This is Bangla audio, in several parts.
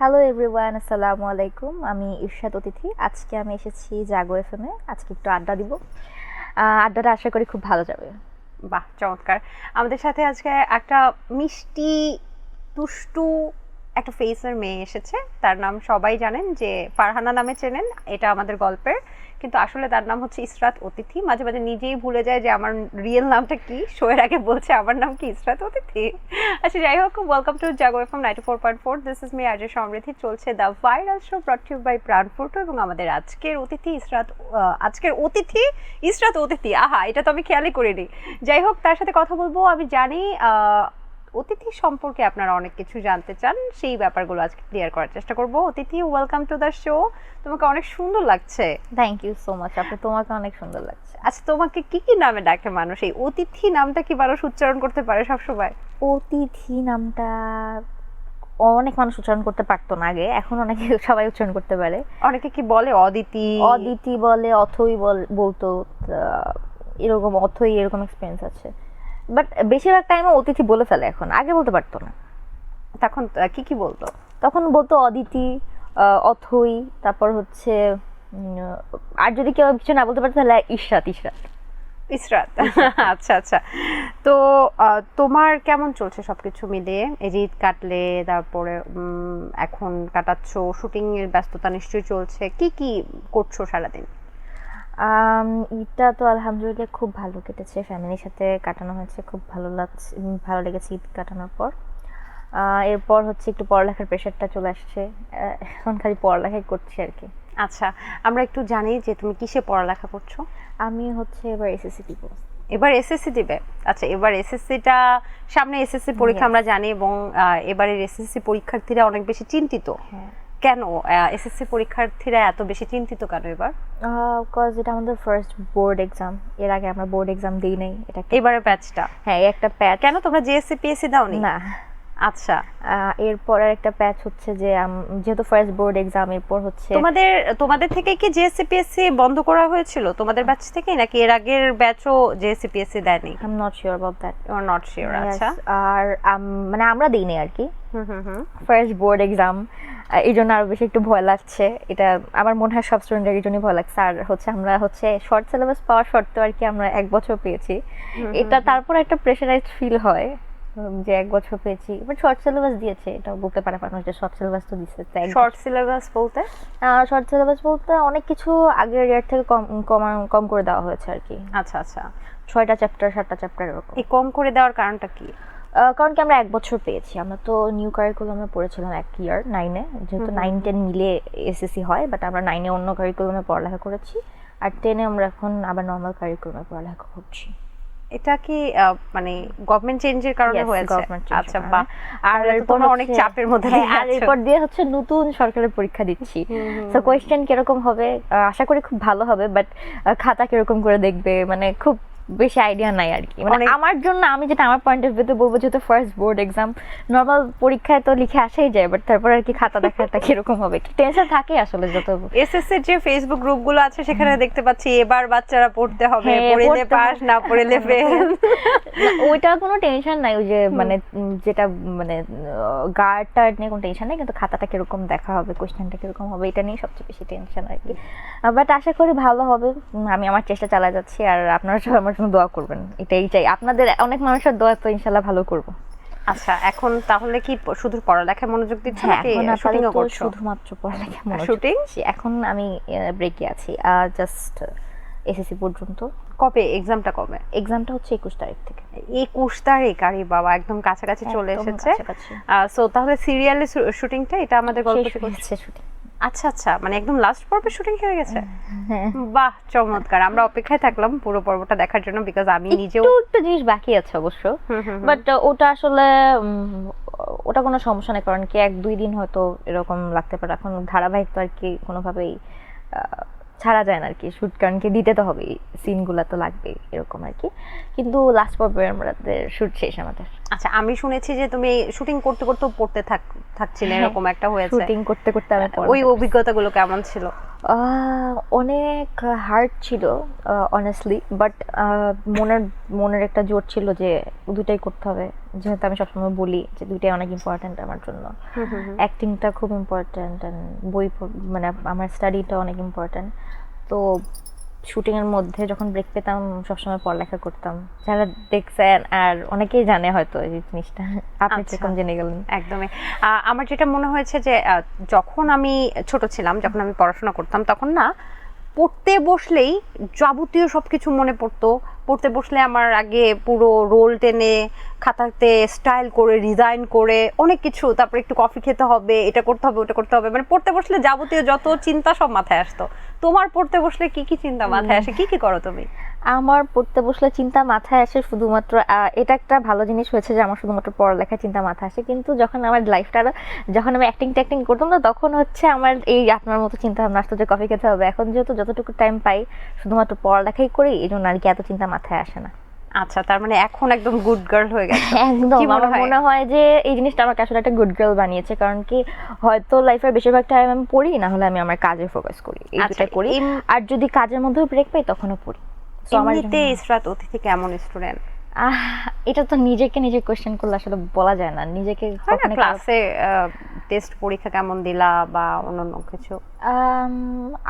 হ্যালো এভরিওয়ান, আসসালামু আলাইকুম। আমি ইরশাদ অতিথি। আজকে আমি এসেছি জাগো এফএমে। আজকে একটু আড্ডা দিব। আড্ডাটা আশা করি খুব ভালো যাবে। বাহ, চমৎকার। আমাদের সাথে আজকে একটা মিষ্টি দুষ্টু একটা ফেসের মেয়ে এসেছে। তার নাম সবাই জানেন, যে ফারহানা নামে চেনেন। এটা আমাদের গল্পের, কিন্তু আসলে তার নাম হচ্ছে ইসরাত অতিথি। মাঝে মাঝে নিজেই ভুলে যায় যে আমার রিয়েল নামটা কি। শোয়ের আগে বলছে আমার নাম কি ইসরাত অতিথি। আচ্ছা, যাই হোক, welcome to Jago FM 94.4। This is me RJ Samriddhi. চলছে the viral show brought you by Pran Frooto, এবং আমাদের আজকের অতিথি ইসরাত অতিথি। আহা, এটা তো আমি খেয়ালই করিনি। যাই হোক, তার সাথে কথা বলবো। আমি জানি অতিথি সম্পর্কে আপনারা অনেক কিছু জানতে চান, সেই ব্যাপারগুলো আজকে ক্লিয়ার করার চেষ্টা করব। অতিথি, ওয়েলকাম টু দ্য শো। তোমাকে অনেক সুন্দর লাগছে। Thank you so much. তোমাকে অনেক সুন্দর লাগছে। আচ্ছা, তোমাকে কি কি নামে ডাকে মানুষ? এই অতিথি নামটা কি মানুষ উচ্চারণ করতে পারে সবসময়? অতিথি নামটা অনেক মানুষ উচ্চারণ করতে পারতো না আগে, এখন অনেকে সবাই উচ্চারণ করতে পারে। অনেকে কি বলে অদিতি, অদিতি বলে, অথই বলতো। এরকম অথই, এরকম এক্সপিরিয়েন্স আছে। বাট বেশিরভাগ টাইমে অতিথি বলে ফেলে এখন, আগে বলতে পারতো না। তখন কি কি বলতো? তখন বলতো অদিতি, অথই, তারপর হচ্ছে আর যদি কেউ কিছু না বলতে পারতো তাহলে ইশরাত। ইসরাত। আচ্ছা আচ্ছা। তো তোমার কেমন চলছে সবকিছু মিলিয়ে? এই যে ঈদ কাটলে, তারপরে এখন কাটাচ্ছ, শুটিং এর ব্যস্ততা নিশ্চয়ই চলছে। কি কি করছো সারাদিন? ঈদটা তো আলহামদুলিল্লাহ খুব ভালো কেটেছে, ফ্যামিলির সাথে কাটানো হয়েছে, খুব ভালো লাগছে, ভালো লেগেছে ঈদ কাটানোর পর। এরপর হচ্ছে একটু পড়ালেখার প্রেশারটা চলে আসছে, এখন খালি পড়ালেখাই করছি আর কি। আচ্ছা, আমরা একটু জানি যে তুমি কিসে পড়ালেখা করছো? আমি হচ্ছে এবার এসএসসি দিব। এবার এসএসসি দিবে? আচ্ছা, এবার এসএসসিটা, সামনে এসএসসি পরীক্ষা আমরা জানি, এবং এবারের এসএসসি পরীক্ষার্থীরা অনেক বেশি চিন্তিত। হ্যাঁ। কেন এসএসসি পরীক্ষার্থীরা এত বেশি চিন্তিত কেন এবার? বিকজ এটা আমাদের ফার্স্ট বোর্ড এক্সাম। এর আগে আমরা বোর্ড এক্সাম দিই নাই। এটা এবারের ব্যাচটা? হ্যাঁ, একটা প্যাচ। কেন, তোমরা জিএসসি পিএসসি দাওনি? না। আচ্ছা। এরপর আর একটা প্যাচ হচ্ছে যে যেহেতু ফার্স্ট বোর্ড এক্সাম, এরপর হচ্ছে তোমাদের থেকে কি জিএসসি পিএসসি বন্ধ করা হয়েছিল তোমাদের ব্যাচ থেকে, নাকি এর আগের ব্যাচও জিএসসি পিএসসি দেয়নি? I am not sure about that. You are not sure. আচ্ছা। আর মানে আমরা দিইনি আর কি হুম। ফার্স্ট বোর্ড এক্সাম, এই জন্য আরো বেশি একটু ভয় লাগছে। এটা আমার মনে হয় সব স্টুডেন্টের এই জন্যই ভয় লাগছে। আর হচ্ছে আমরা হচ্ছে শর্ট সিলেবাস পাওয়ার সত্ত্বেও আর কি আমরা 1 বছর পেয়েছি। এটা তারপর একটা প্রেশারাইজড ফিল হয় যে 1 বছর পেয়েছি, বাট শর্ট সিলেবাস দিয়েছে, এটা বলতে পারে মানুষ যে শর্ট সিলেবাস তো দিচ্ছে। শর্ট সিলেবাস বলতে? শর্ট সিলেবাস বলতে অনেক কিছু আগের ইয়ার থেকে কম করে দেওয়া হয়েছে আর কি। আচ্ছা আচ্ছা। 6টা চ্যাপ্টার, 7টা চ্যাপ্টার এরকম। এই কম করে দেওয়ার কারণটা কি? কারণ কি আমরা 1 বছর পেয়েছি। আমরা তো নিউ কারিকুলামে পড়েছিলাম 1 ইয়ার 9-এ, যেহেতু 9-10 মিলে এসএসসি হয়, বাট আমরা 9-এ অন্য কারিকুলামে পড়ালেখা করেছি, আর 10-এ আমরা এখন আবার নর্মাল কারিকুলামে পড়ালেখা করছি। এটা কি মানে গভর্নমেন্ট চেঞ্জের কারণে হয়েছে? আচ্ছা, বাহ। আর তোমরা অনেক চাপের মধ্যে দিয়ে আর এরপর দিয়ে হচ্ছে নতুন সরকারের পরীক্ষা দিচ্ছি। সো কোয়েশ্চেন কিরকম হবে, আশা করি খুব ভালো হবে, বাট খাতা কিরকম করে দেখবে মানে খুব বেশি আইডিয়া নাই আর কি। মানে আমার জন্য, আমি যেটা আমার পয়েন্ট অফ ভিউতে বলবো, যেহেতু ফার্স্ট বোর্ড এক্সাম, নর্মাল পরীক্ষায় তো লিখে আসাই যায়, বাট তারপর আর কি খাতা দেখাটা কিরকম হবে, টেনশন থাকে আসলে। যত এসএসসি যে ফেসবুক গ্রুপগুলো আছে, সেখানে দেখতে পাচ্ছি এবার বাচ্চারা পড়তে হবে, পড়লে পাস, না পড়লে ফেল। ওইটা কোনো টেনশন নাই, ওই যে মানে যেটা মানে গার্ডটা নিয়ে কোনো টেনশন নেই, কিন্তু খাতাটা কিরকম দেখা হবে, কোশ্চেনটা কিরকম হবে, এটা নিয়ে সবচেয়ে বেশি টেনশন আর কি। বাট আশা করি ভালো হবে। আমি আমার চেষ্টা চালিয়ে যাচ্ছি, আর আপনারা সবাই আমার জন্য দোয়া করবেন, এটাই চাই। আপনাদের অনেক মানুষের দোয়া, তো ইনশাআল্লাহ ভালো করব। আচ্ছা, এখন তাহলে কি শুধু পড়ালেখায় মনোযোগ দিচ্ছ নাকি শুটিংও করছো? শুধুমাত্র পড়ালেখায় মনোযোগ। শুটিং? এখন আমি ব্রেকে আছি, জাস্ট এসএসসি পর্যন্ত। কবে এক্সামটা? কবে এক্সামটা হচ্ছে 21 তারিখ থেকে। 21 তারিখ? আরে বাবা, একদম কাছাকাছি চলে এসেছে। সো তাহলে সিরিয়ালে শুটিংটা, এটা আমাদের গল্প থেকে হচ্ছে শুটিং। আচ্ছা আচ্ছা, মানে একদম লাস্ট পর্বে শুটিং হয়ে গেছে। বাহ, চমৎকার। আমরা অপেক্ষায় থাকলাম পুরো পর্বটা দেখার জন্য, বিকজ আমি নিজেও একটু জিনিস বাকি আছে অবশ্য, বাট ওটা আসলে ওটা কোনো সমস্যা নেই, কারণ কি 1-2 দিন হয়তো এরকম লাগতে পারে। এখন ধারাবাহিক তো আর কি কোনোভাবেই ছাড়া যায় না আর কি শুট, কারণ কি দিতে তো হবে, সিনগুলো তো লাগবে এরকম আর কি। কিন্তু লাস্ট পর্বে আমাদের শুট শেষ আমাদের। আচ্ছা, আমি শুনেছি যে তুমি শুটিং করতে করতে পড়তে থাকছিলে, এরকম একটা হয়েছে। শুটিং করতে করতে আমি ওই অভিজ্ঞতাগুলো কেমন ছিল? অনেক হার্ড ছিল অনেস্টলি, বাট মনের মনের একটা জোর ছিল যে দুটাই করতে হবে, যেহেতু আমি সবসময় বলি যে দুইটাই অনেক ইম্পর্ট্যান্ট আমার জন্য। অ্যাক্টিংটা খুব ইম্পর্ট্যান্ট অ্যান্ড মানে আমার স্টাডিটা অনেক ইম্পর্ট্যান্ট। তো শুটিংয়ের মধ্যে যখন ব্রেক পেতাম সবসময় পড়ালেখা করতাম। যারা দেখছেন আর অনেকেই জানে হয়তো এই জিনিসটা, আপনি আচ্ছা। সেরকম জেনে গেলেন। একদমই। আমার যেটা মনে হয়েছে যে যখন আমি ছোট ছিলাম, যখন আমি পড়াশোনা করতাম, তখন না পড়তে বসলেই যাবতীয় সবকিছু মনে পড়তো। পড়তে বসলে আমার আগে পুরো রোল টেনে খাতাতে স্টাইল করে ডিজাইন করে অনেক কিছু, তারপরে একটু কফি খেতে হবে, এটা করতে হবে, ওটা করতে হবে, মানে পড়তে বসলে যাবতীয় যত চিন্তা সব মাথায় আসতো। তোমার পড়তে বসলে কি কি চিন্তা মাথায় আসে, কি কি করো তুমি? আমার পড়তে বসলে চিন্তা মাথায় আসে শুধুমাত্র এটা একটা ভালো জিনিস হয়েছে যে আমার শুধুমাত্র পড়ালেখার চিন্তা মাথায় আসে, কিন্তু যখন আমার লাইফটা যখন আমি অ্যাক্টিং করতাম না, তখন হচ্ছে আমার এই আপনার মতো চিন্তা ভাবনা আসতো যে কফি খেতে হবে। এখন যেহেতু যতটুকু টাইম পাই শুধুমাত্র পড়ালেখাই করি, এই জন্য আর কি এত চিন্তা মাথায় আসে না। আচ্ছা, তার মানে এখন একদম গুড গার্ল হয়ে গেছে। একদম কি মনে আমার হয়? মনে হয় যে এই জিনিসটা আমাকে আসলে একটা গুড গার্ল বানিয়েছে, কারণ কি হয়তো লাইফের বেশিরভাগ টাইম আমি পড়ি, না হলে আমি আমার কাজে ফোকাস করি, এই আচ্ছা, দুটাই করি। আর যদি কাজের মধ্যেও ব্রেক পাই তখনও পড়ি। তো আমার এমনিতে ইসরাত অতিথি কেমন স্টুডেন্ট? এটা তো নিজে কোশ্চেন করলে আসলে বলা যায় না, নিজেকে হয় না কখনো ক্লাসে টেস্ট পরীক্ষা কেমন দিলা বা অন্যান্য কিছু?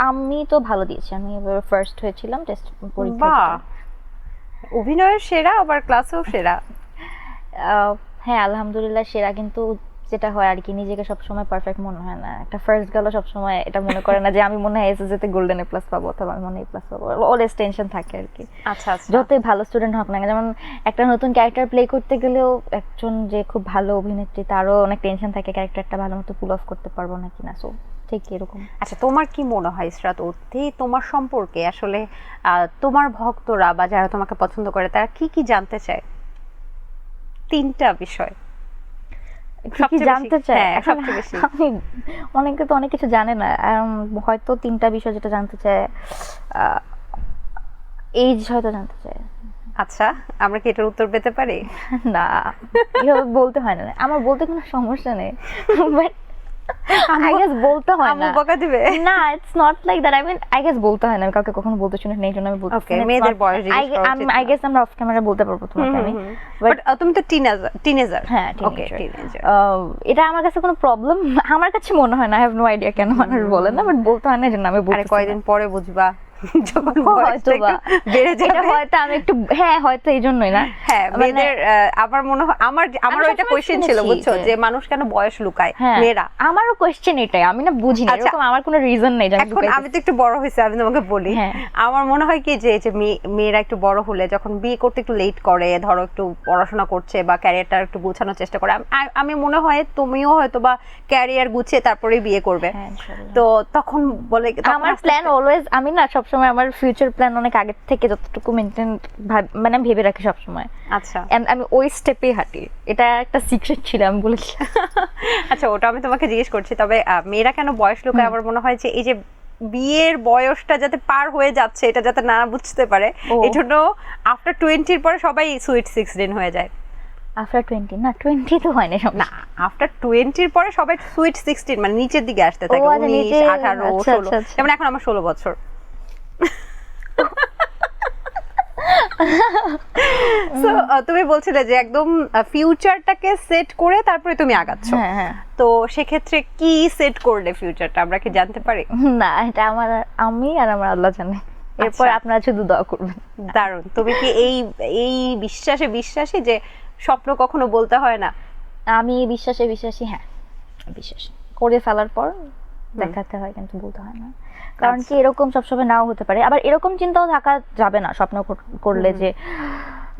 আমি তো ভালো দিয়েছি, আমি এবার ফার্স্ট হয়েছিলাম টেস্ট পরীক্ষা। বাহ, অভিনয়ের সেরা আবার ক্লাসেও সেরা। হ্যাঁ আলহামদুলিল্লাহ সেরা, কিন্তু যেটা হয় আর কি নিজেকে সবসময় পারফেক্ট মনে হয় না। একটা ফার্স্ট গেল সবসময় এটা মনে করে না যে আমি মনে হয় এসএসসি তে গোল্ডেন এ প্লাস পাবো অথবা আমি মনে হয় এ প্লাস পাবো, অলওয়েজ টেনশন থাকে আর কি। আচ্ছা আচ্ছা। যতই ভালো স্টুডেন্ট হোক না কেন, যেমন একটা নতুন ক্যারেক্টার প্লে করতে গেলেও একজন যে খুব ভালো অভিনেত্রী তারও অনেক টেনশন থাকে ক্যারেক্টারটা ভালো মতো পুল অফ করতে পারবো না কিনা। সো ঠিক এরকম। আচ্ছা, তোমার কি মনে হয় ইসরাত অর্থে তোমার সম্পর্কে আসলে তোমার ভক্তরা বা যারা তোমাকে পছন্দ করে তারা কি কি জানতে চায়? তিনটা বিষয় কি কি সবচেয়ে জানতে বেশি- চায়? হ্যাঁ, এখন সবচেয়ে বেশি। আমি অনেকে তো অনেক কিছু জানে না, হয়তো তিনটা বিষয় যেটা জানতে চায়, এইজ হয়তো জানতে চায়। আচ্ছা, আমরা কি এটার উত্তর পেতে পারি? না এভাবে বলতে হয় না, আমার বলতে কোনো সমস্যা নেই, বাট আই গেস বলতে হয় আম্মু না। বকা দিবে? না, it's not like that, I mean I guess বলতে হয় না, আমি কাউকে কখনো বলতে শুনি না, এই জন্য আমি বলতে ওকে, মেয়েদের বয়স জিজ্ঞেস করা উচিত আই না। গেস আমরা অফ ক্যামেরা বলতে পারবো তোমাকে আমি, বাট তুমি তো টিনেজার। হ্যাঁ ওকে, teenager. টিনেজার। এটা আমার কাছে কোনো প্রবলেম আমার কাছে মনে হয় না, আই হ্যাভ নো আইডিয়া কেন মানুষ বলে না, বাট বলতে হয় না এই জন্য আমি আরে বলতে কয়দিন পরে বুঝবা যখন হয়তো বয়সটা বা একটু বেড়ে এটা যাবে। হয়তো আমি একটু, হ্যাঁ হয়তো এই জন্যই না। হ্যাঁ, মানে- মেয়েদের আমার মনে হয় আমার ওইটা সবসময় কোশ্চেন ছিল, শুনেছি বুঝছো, যে- যে মানুষ কেন বয়স লুকায় হ্যাঁ মেয়েরা। আমারও কোশ্চেন এটাই, আমি না বুঝি না, আচ্ছা। এরকম আমার কোনো রিজন নেই যে আমি এখন লুকাইতেছি। আমি তো একটু বড় হয়েছে, আমি তোমাকে বলি, হ্যাঁ। আমার মনে হয় কি যে যে মেয়েরা একটু বড় হলে যখন বিয়ে করতে একটু লেট করে, ধরো একটু পড়াশোনা করছে বা ক্যারিয়ারটা একটু গোছানোর চেষ্টা করে, আমি মনে হয় তুমিও হয়তো বা ক্যারিয়ার গুছিয়ে তারপরে বিয়ে করবে। হ্যাঁ, ইনশাআল্লাহ। তো তখন বলে তখন আমার আস্তে প্ল্যান আস্তে- অলওয়েজ, আমি না সবসময় আমার ফিউচার প্ল্যান অনেক আগে থেকে যতটুকু মেনটেন মানে আমি ভেবে রাখি সবসময়, আচ্ছা and আমি ওই স্টেপেই হাঁটি। এটা একটা সিক্রেট ছিল, আমি বলেছি। আচ্ছা, ওটা আমি তোমাকে জিজ্ঞেস করছি। তবে মেয়েরা কেন বয়স লুকায়, আমার মনে হয় যে এই যে বিয়ের বয়সটা যাতে পার হয়ে যাচ্ছে এটা যাতে না বুঝতে পারে, ও। এই জন্য আফটার 20 পরে সবাই সুইট 16 হয়ে যায়। আফটার 20 না, 20 তো হয় না না, সমস্যা। আফটার 20 পরে সবাই সুইট 16 মানে নিচের দিকে আসতে থাকে, ও, আচ্ছা, 19 নিচে, 18 আচ্ছা, 16। আচ্ছা। যেমন এখন আমার 16 বছর। So, তুমি বলছিলে যে একদম ফিউচারটাকে সেট করে তারপরে তুমি আগাচ্ছ। হ্যাঁ হ্যাঁ। তো সেক্ষেত্রে কি সেট করলে ফিউচারটা আমরা কি জানতে পারি? না, এটা আমি আর আমার আল্লাহ জানে, এরপর আচ্ছা। আপনারা শুধু দোয়া করবেন। দারুণ। তুমি কি এই বিশ্বাসী যে স্বপ্ন কখনো বলতে হয় না? আমি বিশ্বাসী, হ্যাঁ বিশ্বাসী করে ফেলার পর দেখাতে হয়, কিন্তু বলতে হয় না, কারণ কি এরকম সবসময় নাও হতে পারে। আবার এরকম চিন্তাও থাকা যাবে না স্বপ্ন করলে যে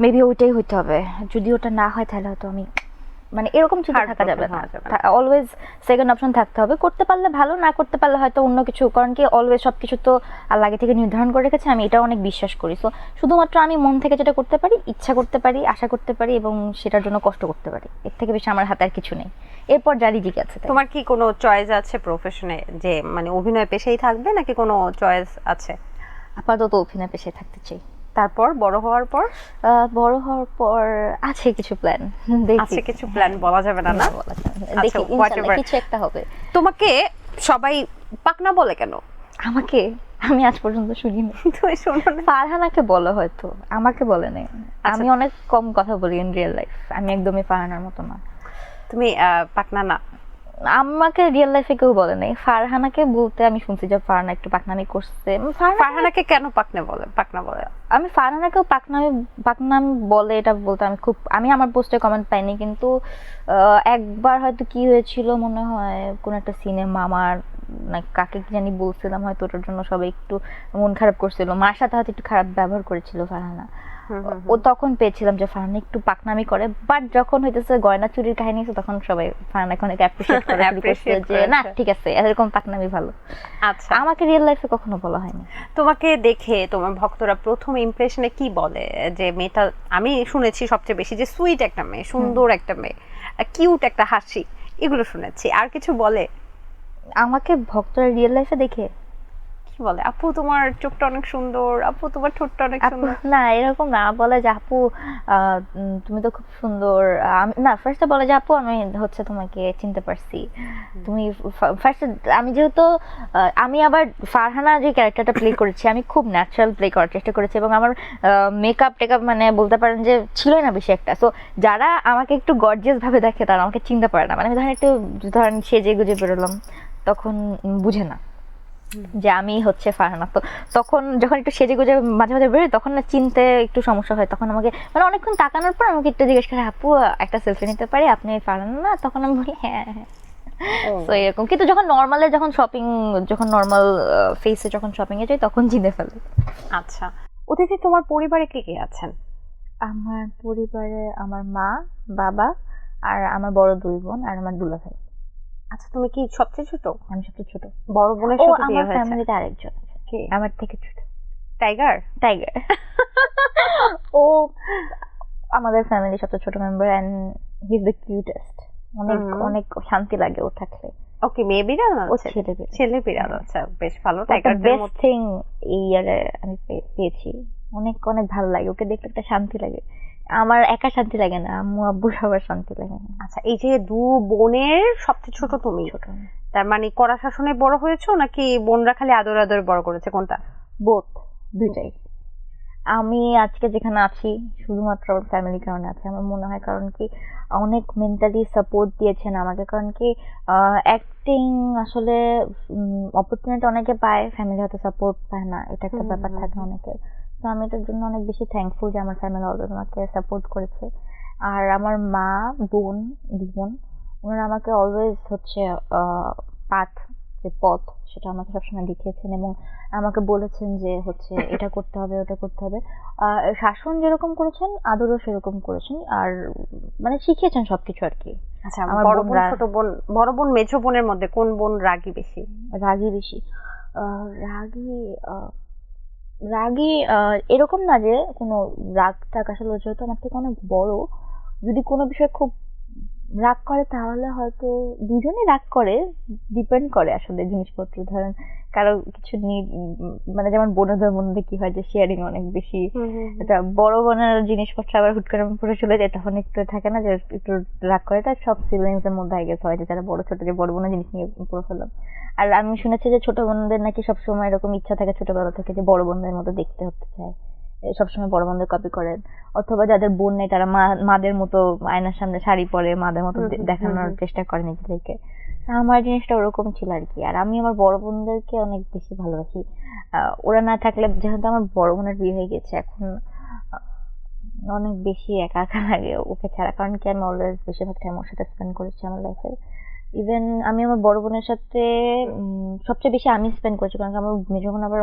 মেবি ওইটাই হইতে হবে, যদি ওটা না হয় তাহলে হয়তো আমি, মানে এরকম চিন্তা থাকা যাবে না। অলওয়েজ সেকেন্ড অপশন থাকতে হবে, করতে পারলে ভালো, না করতে পারলে হয়তো অন্য কিছু, কারণ কি অলওয়েজ সবকিছু তো আল্লাহ আগে থেকে নির্ধারণ করে রেখেছে, আমি এটা অনেক বিশ্বাস করি। সো শুধুমাত্র আমি মন থেকে যেটা করতে পারি, ইচ্ছা করতে পারি, আশা করতে পারি এবং সেটার জন্য কষ্ট করতে পারি, এর থেকে বেশি আমার হাতে আর কিছু নেই। এরপর যা রিজিক আছে তাই। তোমার কি কোনো চয়েস আছে প্রফেশনে, যে মানে অভিনয় পেশাই থাকবে নাকি কোনো চয়েস আছে? আপাতত অভিনয় পেশায় থাকতে চাই। তারপর বড় হওয়ার পর বড় হওয়ার পর আছে কিছু প্ল্যান, দেখি। আছে কিছু প্ল্যান, বলা যাবে না না? বলা যাবে না। আচ্ছা, দেখি ইনশাআল্লাহ whatever. কিছু একটা হবে। তোমাকে সবাই পাকনা বলে কেন? আমাকে আমি আজ পর্যন্ত শুনিনি। তুমি শোনো না? ফারহানাকে বলে হয়তো, আমাকে বলে নাই। আমি অনেক কম কথা বলি ইন রিয়েল লাইফ, আমি একদমই ফারহানার মতো না। তুমি পাকনা না? আমাকে রিয়েল লাইফে কেউ বলে নাই। ফারহানাকে বলতে আমি শুনছি যে ফারহানা একটু পাকনামি করছে। ফারহানাকে কেন পাকনা বলে? আমি ফারহানাকেও পাকনামি বলে এটা বলতে আমি আমার পোস্টে কমেন্ট পাইনি, কিন্তু একবার হয়তো কি হয়েছিল মনে হয় কোন একটা সিনে মামার না কাকে কি জানি বলছিলাম, হয়তো ওটার জন্য সবাই একটু মন খারাপ করছিল, মার সাথে হয়তো একটু খারাপ ব্যবহার করেছিল ফারহানা। ও তখন পেয়েছিলাম যে ফারহানা একটু পাকনামি করে, বাট যখন হইতেছে গয়না চুরির কাহিনী হচ্ছে তখন সবাই ফারহানাকে অনেক অ্যাপ্রিশিয়েট করে শুরু করছে যে না ঠিক আছে এরকম পাকনামি ভালো। আচ্ছা, আমাকে রিয়েল লাইফে কখনো বলা হয়নি। তোমাকে দেখে তোমার ভক্তরা প্রথম ইমপ্রেশনে কি বলে? যে মেয়েটা, আমি শুনেছি সবচেয়ে বেশি যে সুইট একটা মেয়ে, সুন্দর একটা মেয়ে, কিউট একটা হাসি, এগুলো শুনেছি। আর কিছু বলে? আমাকে ভক্তরা রিয়েল লাইফে দেখে কি বলে? আপু তোমার চোখটা অনেক সুন্দর, আপু তোমার ঠোঁটটা অনেক আপু সুন্দর। না এরকম না, বলে যে আপু তুমি তো খুব সুন্দর। না ফার্স্টে বলে যে আপু আমি হচ্ছে তোমাকে চিনতে পারছি, তুমি ফার্স্টে আমি যেহেতু আমি আবার ফারহানা যে ক্যারেক্টারটা প্লে করেছি আমি খুব ন্যাচারাল প্লে করার চেষ্টা করেছি, এবং আমার মেকআপ টেকআপ মানে বলতে পারেন যে ছিলই না বেশি একটা। সো যারা আমাকে একটু গর্জিয়াস ভাবে দেখে তারা আমাকে চিনতে পারে না, মানে আমি ধরেন সেজে গুজে বেরোলাম তখন বুঝে না যে আমি হচ্ছে ফারহানা। তো তখন যখন একটু সেজে গুজে মাঝে মাঝে বেরোই তখন না চিনতে একটু সমস্যা হয়, তখন আমাকে মানে অনেকক্ষণ তাকানোর পর আমাকে একটু জিজ্ঞেস করে আপু একটা সেলফি নিতে পারি, আপনি ফারহানা না? তখন আমি বলি হ্যাঁ হ্যাঁ। তো এরকম, কিন্তু যখন নর্মাল ফেসে যখন শপিং এ যাই তখন চিনে ফেলে। আচ্ছা, অতিথি তোমার পরিবারে কে কে আছেন? আমার পরিবারে আমার মা, বাবা, আর আমার বড় 2 বোন আর আমার দুলা ভাই। আচ্ছা, তুমি কি সবচেয়ে ছোট? আমি সবচেয়ে ছোট। বড় বোনের ও সাথে বিয়ে আমার হয়েছে? ফ্যামিলিতে আরেকজন আছে কে? আমার থেকে ছোট, টাইগার। ও আমাদের ফ্যামিলির সবচেয়ে ছোট member and he is the cutest. অনেক অনেক শান্তি লাগে ও থাকলে। ওকে, মেয়ে বিড়াল না ও ছেলে বিড়াল। ছেলে বিড়াল। আচ্ছা, বেশ ভালো। টাইগারদের বেস্ট থিং এই ইয়ারে আমি পেয়েছি। অনেক অনেক ভালো লাগে ওকে দেখলে, একটা শান্তি লাগে। আমার একা শান্তি লাগে না, আম্মু আব্বু সবার শান্তি লাগে। আচ্ছা, এই যে 2 বোনের সবচেয়ে ছোট তুমি, ছোট তার মানে কড়া শাসনে বড় হয়েছো নাকি বোনরা খালি আদর আদর বড় করেছে? কোনটা? বোথ, দুইটাই। আমি আজকে যেখানে আছি শুধুমাত্র আমার ফ্যামিলির কারণে আছি আমার মনে হয়, কারণ কি অনেক মেন্টালি সাপোর্ট দিয়েছেন আমাকে, কারণ কি অ্যাক্টিং আসলে অপরচুনিটি অনেকে পায়, ফ্যামিলি হয়তো সাপোর্ট পায় না, এটা একটা ব্যাপার থাকে অনেকের। তো আমি এটার জন্য অনেক বেশি থ্যাঙ্কফুল যে আমার ফ্যামিলি অলওয়েজ আমাকে সাপোর্ট করেছে। আর আমার মা, বোন, 2 বোন, ওনারা আমাকে অলওয়েজ হচ্ছে পাথ যে পথ সেটা আমাকে সবসময় দেখিয়েছেন এবং আমাকে বলেছেন যে হচ্ছে এটা করতে হবে ওটা করতে হবে। শাসন যেরকম করেছেন আদরও সেরকম করেছেন, আর মানে শিখিয়েছেন সবকিছু আর কি। আচ্ছা, বড় বোন ছোট বোন, বড় বোন মেঝো বোনের মধ্যে কোন বোন রাগী বেশি? রাগী বেশি। রাগী রাগী এরকম না যে কোনো রাগ টাগ, আসলে যেহেতু আমার থেকে অনেক বড়, যদি কোনো বিষয় খুব রাগ করে তাহলে হয়তো দুজনেই রাগ করে, ডিপেন্ড করে আসলে জিনিসপত্র। ধরেন কারো কিছু মানে যেমন বোনদের মধ্যে কি হয় যে শেয়ারিং অনেক বেশি, এটা বড় বোনের জিনিসপত্র আবার হুট করে পরে চলে যায় তখন একটু থাকে না যে একটু রাগ করে, এটা সব সিবলিংস এর মধ্যে আগে হয় যে যারা বড় ছোট যে বড় বোনের জিনিস নিয়ে পড়ে ফেললাম। আর আমি শুনেছি যে ছোট বোনদের নাকি সবসময় এরকম ইচ্ছা থাকে ছোটবেলা থেকে যে বড় বোনদের মতো দেখতে হতে চায়, সবসময় বড় বোনদের কপি করেন, অথবা যাদের বোন নেই তারা মাদের মতো আয়নার সামনে শাড়ি পরে মাদের মতো দেখানোর চেষ্টা করে নিজেদেরকে। আমার জিনিসটা ওরকম ছিল আর কি। আর আমি আমার বড় বোনদেরকে অনেক বেশি ভালোবাসি। ওরা না থাকলে, যেহেতু আমার বড় বোনের বিয়ে হয়ে গেছে এখন, অনেক বেশি একা একা লাগে ওকে ছাড়া, কারণ কি আমি অলওয়েজ বেশিরভাগ টাইম ওর সাথে স্পেন্ড করেছি আমার লাইফে। ইভেন আমি আমার বড় বোনের সাথে সবচেয়ে বেশি আমি স্পেন্ড করেছি, কারণ আমার মেজো বোন আবার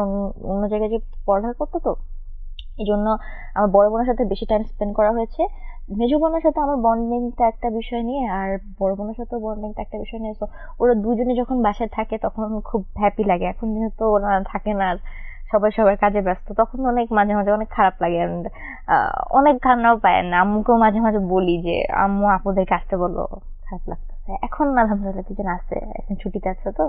অন্য জায়গায় যে পড়ালেখা করতো, তো এই জন্য আমার বড় বোনের সাথে বেশি টাইম স্পেন্ড করা হয়েছে। মেজো বোনের সাথে আমার বন্ডিংটা একটা বিষয় নিয়ে, আর বড় বোনের সাথে বন্ডিংটা একটা বিষয় নিয়ে। তো ওরা দুজনে যখন বাসায় থাকে তখন খুব হ্যাপি লাগে। এখন যেহেতু ওরা থাকে না, সবাই সবার কাজে ব্যস্ত, তখন অনেক মাঝে মাঝে অনেক খারাপ লাগে, অনেক কান্নাও পায় না। আম্মুকেও মাঝে মাঝে বলি যে আম্মু আপুদেরকে আসতে বলো, খারাপ লাগতেছে। এখন আলহামদুলিল্লাহ দুজন আসছে, এখন ছুটিতে আছে তো,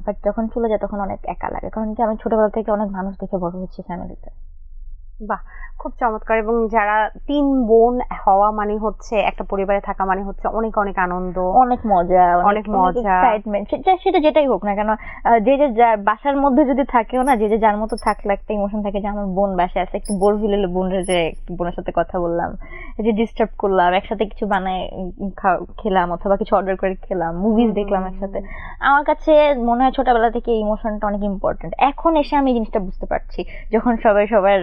বাট যখন চলে যায় তখন অনেক একা লাগে, কারণ কি আমি ছোটবেলা থেকে অনেক মানুষ দেখে বড় হয়েছি ফ্যামিলিতে। বাহ, খুব চমৎকার। এবং যারা 3 বোন হওয়া মানে হচ্ছে একটা পরিবারে থাকা মানে হচ্ছে অনেক অনেক আনন্দ, অনেক মজা, অনেক মজা। এক্সাইটমেন্ট, সেটা যেটাই হোক না কেন, যে যে যার বাসার মধ্যে যদি থাকেও না, যে যে যার মতো থাকলে একটা ইমোশন থাকে যে আমার বোন বাসায় আছে, একটু বোর ফিল হলে বোনের যে একটু বোনের সাথে কথা বললাম, এই যে ডিস্টার্ব করলাম, একসাথে কিছু বানায় খেলাম অথবা কিছু অর্ডার করে খেলাম, মুভিজ দেখলাম একসাথে। আমার কাছে মনে হয় ছোটবেলা থেকে এই ইমোশনটা অনেক ইম্পর্টেন্ট। এখন এসে আমি এই জিনিসটা বুঝতে পারছি, যখন সবাই সবার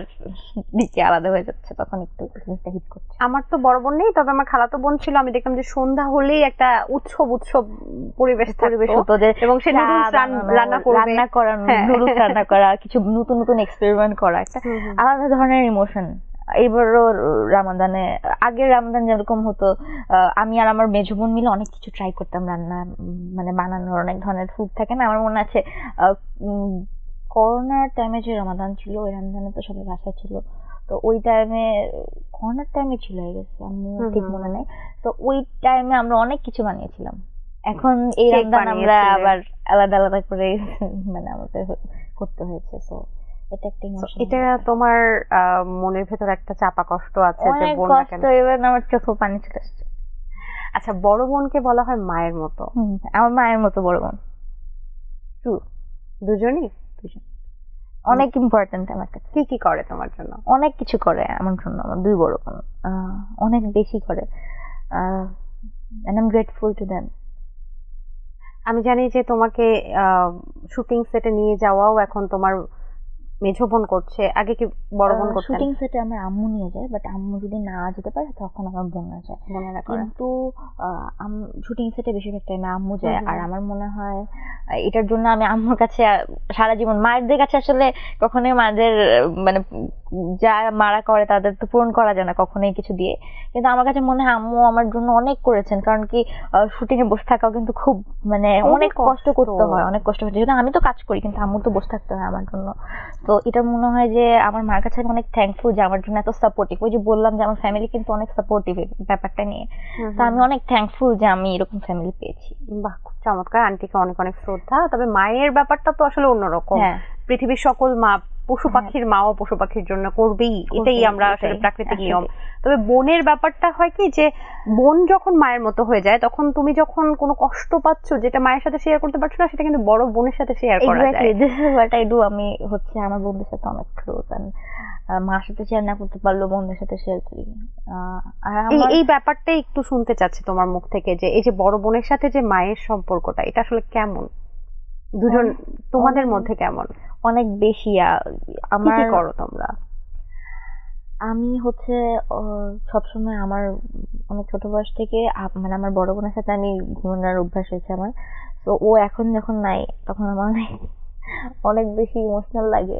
দিকে আলাদা হয়ে যাচ্ছে তখন একটু জিনিসটা হিট করছে। আমার তো বড় বোন নেই, তবে আমার খালাতো বোন ছিল। আমি দেখলাম যে সন্ধ্যা হলেই একটা উৎসব উৎসব পরিবেশ পরিবেশ থাকতো। হতো যে এবং সে চা নুডলস বানানো, রান্না করবে, রান্না করা, হ্যাঁ। নুডলস রান্না করা, কিছু নতুন নতুন এক্সপেরিমেন্ট করা, একটা আলাদা ধরনের ইমোশন। এবারও রামাদানে, আগের রামাদান যেরকম হতো, আমি আর আমার মেজো বোন মিলে অনেক কিছু ট্রাই করতাম রান্না, মানে বানানোর অনেক ধরনের ফুড থাকে না। আমার মনে আছে করোনার টাইমে যে রামাদান ছিল, ওই রামাদানে তো সবাই বাসায় ছিল, তো ওই টাইমে করোনার টাইমে ছিল আই গেস, আমি ঠিক মনে নেই। তো ওই টাইমে আমরা অনেক কিছু বানিয়েছিলাম। এখন এই কেক রামদান আমরা বানিয়েছিলে। আবার আলাদা আলাদা করে মানে আমাদের করতে হয়েছে। তো এটা একটা ইমোশন। এটা তোমার মনের ভেতর একটা চাপা কষ্ট আছে যে অনেক বোন না কষ্ট, কেন। এবার আমার চোখে পানি চলে আসছে। আচ্ছা, বড় বোনকে বলা হয় মায়ের মতো। আমার মায়ের মতো বড় বোন, দুজনই অনেক ইম্পর্টেন্ট আমার কাছে। কি কি করে তোমার জন্য? অনেক কিছু করে আমার জন্য, আমার 2 বড় বোন অনেক বেশি করে, and I'm grateful to them. আমি জানি যে তোমাকে শুটিং সেটে নিয়ে যাওয়াও এখন তোমার মেঝো বোন করছে, আগে কি বড় বোন করতেন? শুটিং সেটে আমার আম্মু নিয়ে যায়, বাট আম্মু যদি না যেতে পারে তখন আমার বোনরা যায়। বোনেরা করে। কিন্তু শুটিং সেটে বেশিরভাগ টাইমে আম্মু যায়। আর আমার মনে হয় এটার জন্য আমি আম্মুর কাছে সারা জীবন, মায়েদের কাছে আসলে কখনোই মাদের মানে যা মারা করে তাদের তো পূরণ করা যায় না কখনোই কিছু দিয়ে, কিন্তু আমার কাছে মনে হয় আম্মু আমার জন্য অনেক করেছেন। কারণ কি শুটিং এ বসে থাকাও কিন্তু খুব মানে অনেক কষ্ট করতে হয়, অনেক কষ্ট হচ্ছে। যেহেতু আমি তো কাজ করি কিন্তু আম্মু তো বসে থাকতে হয় আমার জন্য। তো এটা মনে হয় যে আমার মার কাছে আমি অনেক থ্যাঙ্কফুল যে আমার জন্য এত সাপোর্টিভ। ওই যে বললাম যে আমার ফ্যামিলি কিন্তু অনেক সাপোর্টিভ ব্যাপারটা নিয়ে, তো আমি অনেক থ্যাঙ্কফুল যে আমি এরকম ফ্যামিলি পেয়েছি। বাহ, খুব চমৎকার। আন্টিকে অনেক অনেক শ্রদ্ধা। তবে মায়ের ব্যাপারটা তো আসলে অন্যরকম। পৃথিবীর সকল মা পশু পাখির মাও পশু পাখির জন্য করবেই, এটাই আমরা আসলে প্রাকৃতিক নিয়ম। তবে বোনের ব্যাপারটা হয় কি যে বোন যখন মায়ের মতো হয়ে যায় তখন তুমি যখন কোনো কষ্ট পাচ্ছ যেটা মায়ের সাথে শেয়ার করতে পারছো না, সেটা কিন্তু বড় বোনের সাথে শেয়ার করা যায়। Exactly, this is what I do. আমি হচ্ছে আমার বন্ধুদের সাথে অনেক ক্লোজ, মার সাথে শেয়ার না করতে পারলেও বন্ধুদের সাথে শেয়ার করি। আর এই ব্যাপারটাই একটু শুনতে চাচ্ছি তোমার মুখ থেকে, যে এই যে বড় বোনের সাথে যে মায়ের সম্পর্কটা, এটা আসলে কেমন, দুজন তোমাদের মধ্যে কেমন? অনেক বেশি। আমার কি করো তোমরা? আমি হচ্ছে সবসময় আমার অনেক ছোট বয়স থেকে মানে আমার বড় বোনের সাথে আমি ঘুমানোর অভ্যাস হয়েছে আমার। তো ও এখন যখন নাই তখন আমার অনেক বেশি ইমোশনাল লাগে।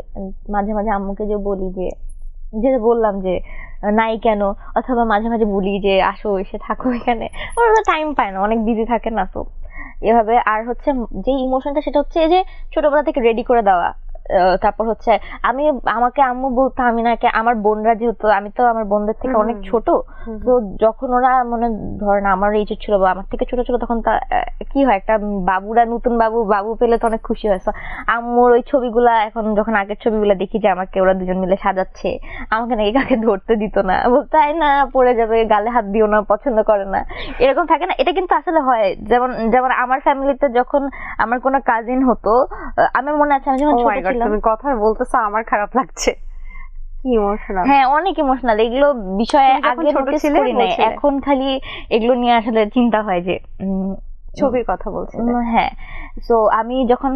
মাঝে মাঝে আম্মুকে যে বলি যে বললাম যে নাই কেন, অথবা মাঝে মাঝে বলি যে আসো এসে থাকো এখানে, ওরা টাইম পায় না, অনেক বিজি থাকে না। তো এভাবে। আর হচ্ছে যে ইমোশনটা সেটা হচ্ছে যে ছোটবেলা থেকে রেডি করে দেওয়া। তারপর হচ্ছে আমাকে আম্মু বলতো, আমি নাকি আমার বোনরা, যেহেতু আমি তো আমার বোনদের থেকে অনেক ছোট, তো যখন ওরা মনে ধরেন আমার এই ছিল বা আমার থেকে ছোট ছিল, তখন কি হয় একটা বাবুরা, নতুন বাবু পেলে তো অনেক খুশি হয়। আম্মুর ওই ছবিগুলা এখন যখন আগের ছবিগুলা দেখি যে আমাকে ওরা দুজন মিলে সাজাচ্ছে, আমাকে নাকি কাকে ধরতে দিত না, বলতো আয় না পড়ে যাবে, গালে হাত দিও না, পছন্দ করে না, এরকম থাকে না। এটা কিন্তু আসলে হয়। যেমন আমার ফ্যামিলিতে যখন আমার কোনো কাজিন হতো, আমার মনে আছে আমি যখন ছোট ছিলাম। তুমি কথা বলতেছো আমার খারাপ লাগছে, কি ইমোশনাল। হ্যাঁ, অনেক ইমোশনাল। এগুলো বিষয়ে আগে নোটিস করি না, এখন খালি এগুলো নিয়ে আসলে চিন্তা হয় যে ছবির কথা বলছি। হ্যাঁ, তো আমি যখন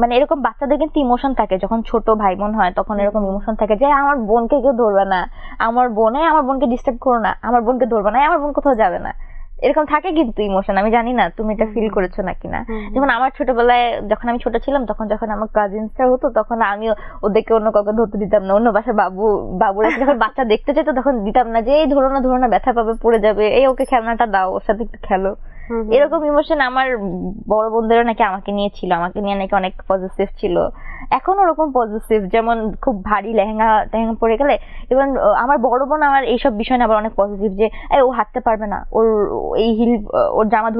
মানে এরকম বাচ্চাদের কিন্তু ইমোশন থাকে, যখন ছোট ভাই বোন হয় তখন এরকম ইমোশন থাকে যে আমার বোনকে কেউ ধরবে না, আমার বোনকে ডিস্টার্ব করো না, আমার বোনকে ধরবে না, আমার বোন কোথাও যাবে না, এরকম থাকে কিন্তু ইমোশন। আমি জানি না তুমি এটা ফিল করেছো নাকি না। যেমন আমার ছোটবেলায় যখন আমি ছোট ছিলাম, তখন যখন আমার কাজিনসরা হতো, তখন আমি ওদেরকে অন্য কাউকে ধরতে দিতাম না। অন্য বাসায় বাবুরা যখন বাচ্চা দেখতে যেত তখন দিতাম না, যে এই ধরো না ব্যথা পাবে, পড়ে যাবে, এই ওকে খেলনাটা দাও, ওর সাথে একটু খেলো। এরকম ইমোশন আমার বড় বোনদেরও নাকি আমাকে নিয়ে ছিল, আমাকে নিয়ে নাকি অনেক পজিটিভ ছিল, এখনো ওরকম পজিটিভ। যেমন খুব ভারী লেহেঙ্গা পরে গেলে, এবং আমার বড় বোন আমার এইসব বিষয় নিয়ে আবার অনেক পজিটিভ, যে ও হাঁটতে পারবে না, ওর এই হিল, ওর জামা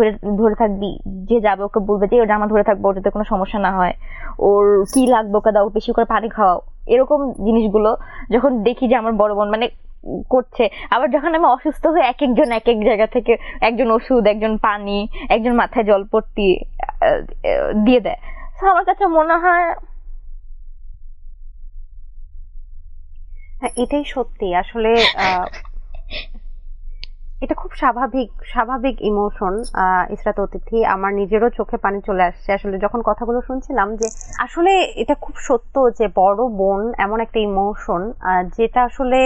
ধরে থাকবি, যে যাবে ওকে বলবে যে ওর জামা ধরে থাকবো, ওটাতে কোনো সমস্যা না হয়, ওর কি লাগবে ওকে দাও, বেশি করে পানি খাওয়াও, এরকম জিনিসগুলো যখন দেখি যে আমার বড় বোন মানে করছে, আবার যখন আমি অসুস্থ হয়ে এক একজন এক এক জায়গা থেকে, একজন ওষুধ, একজন পানি, একজন মাথায় জলপট্টি দিয়ে দেয়, তো আমার কাছে মনে হয় হ্যাঁ, এটাই সত্যি আসলে এটা খুব স্বাভাবিক ইমোশন। ইসরাত অতিথি, আমার নিজেরও চোখে পানি চলে আসছে আসলে যখন কথাগুলো শুনছিলাম, যে আসলে এটা খুব সত্য যে বড় বোন এমন একটা ইমোশন যেটা আসলে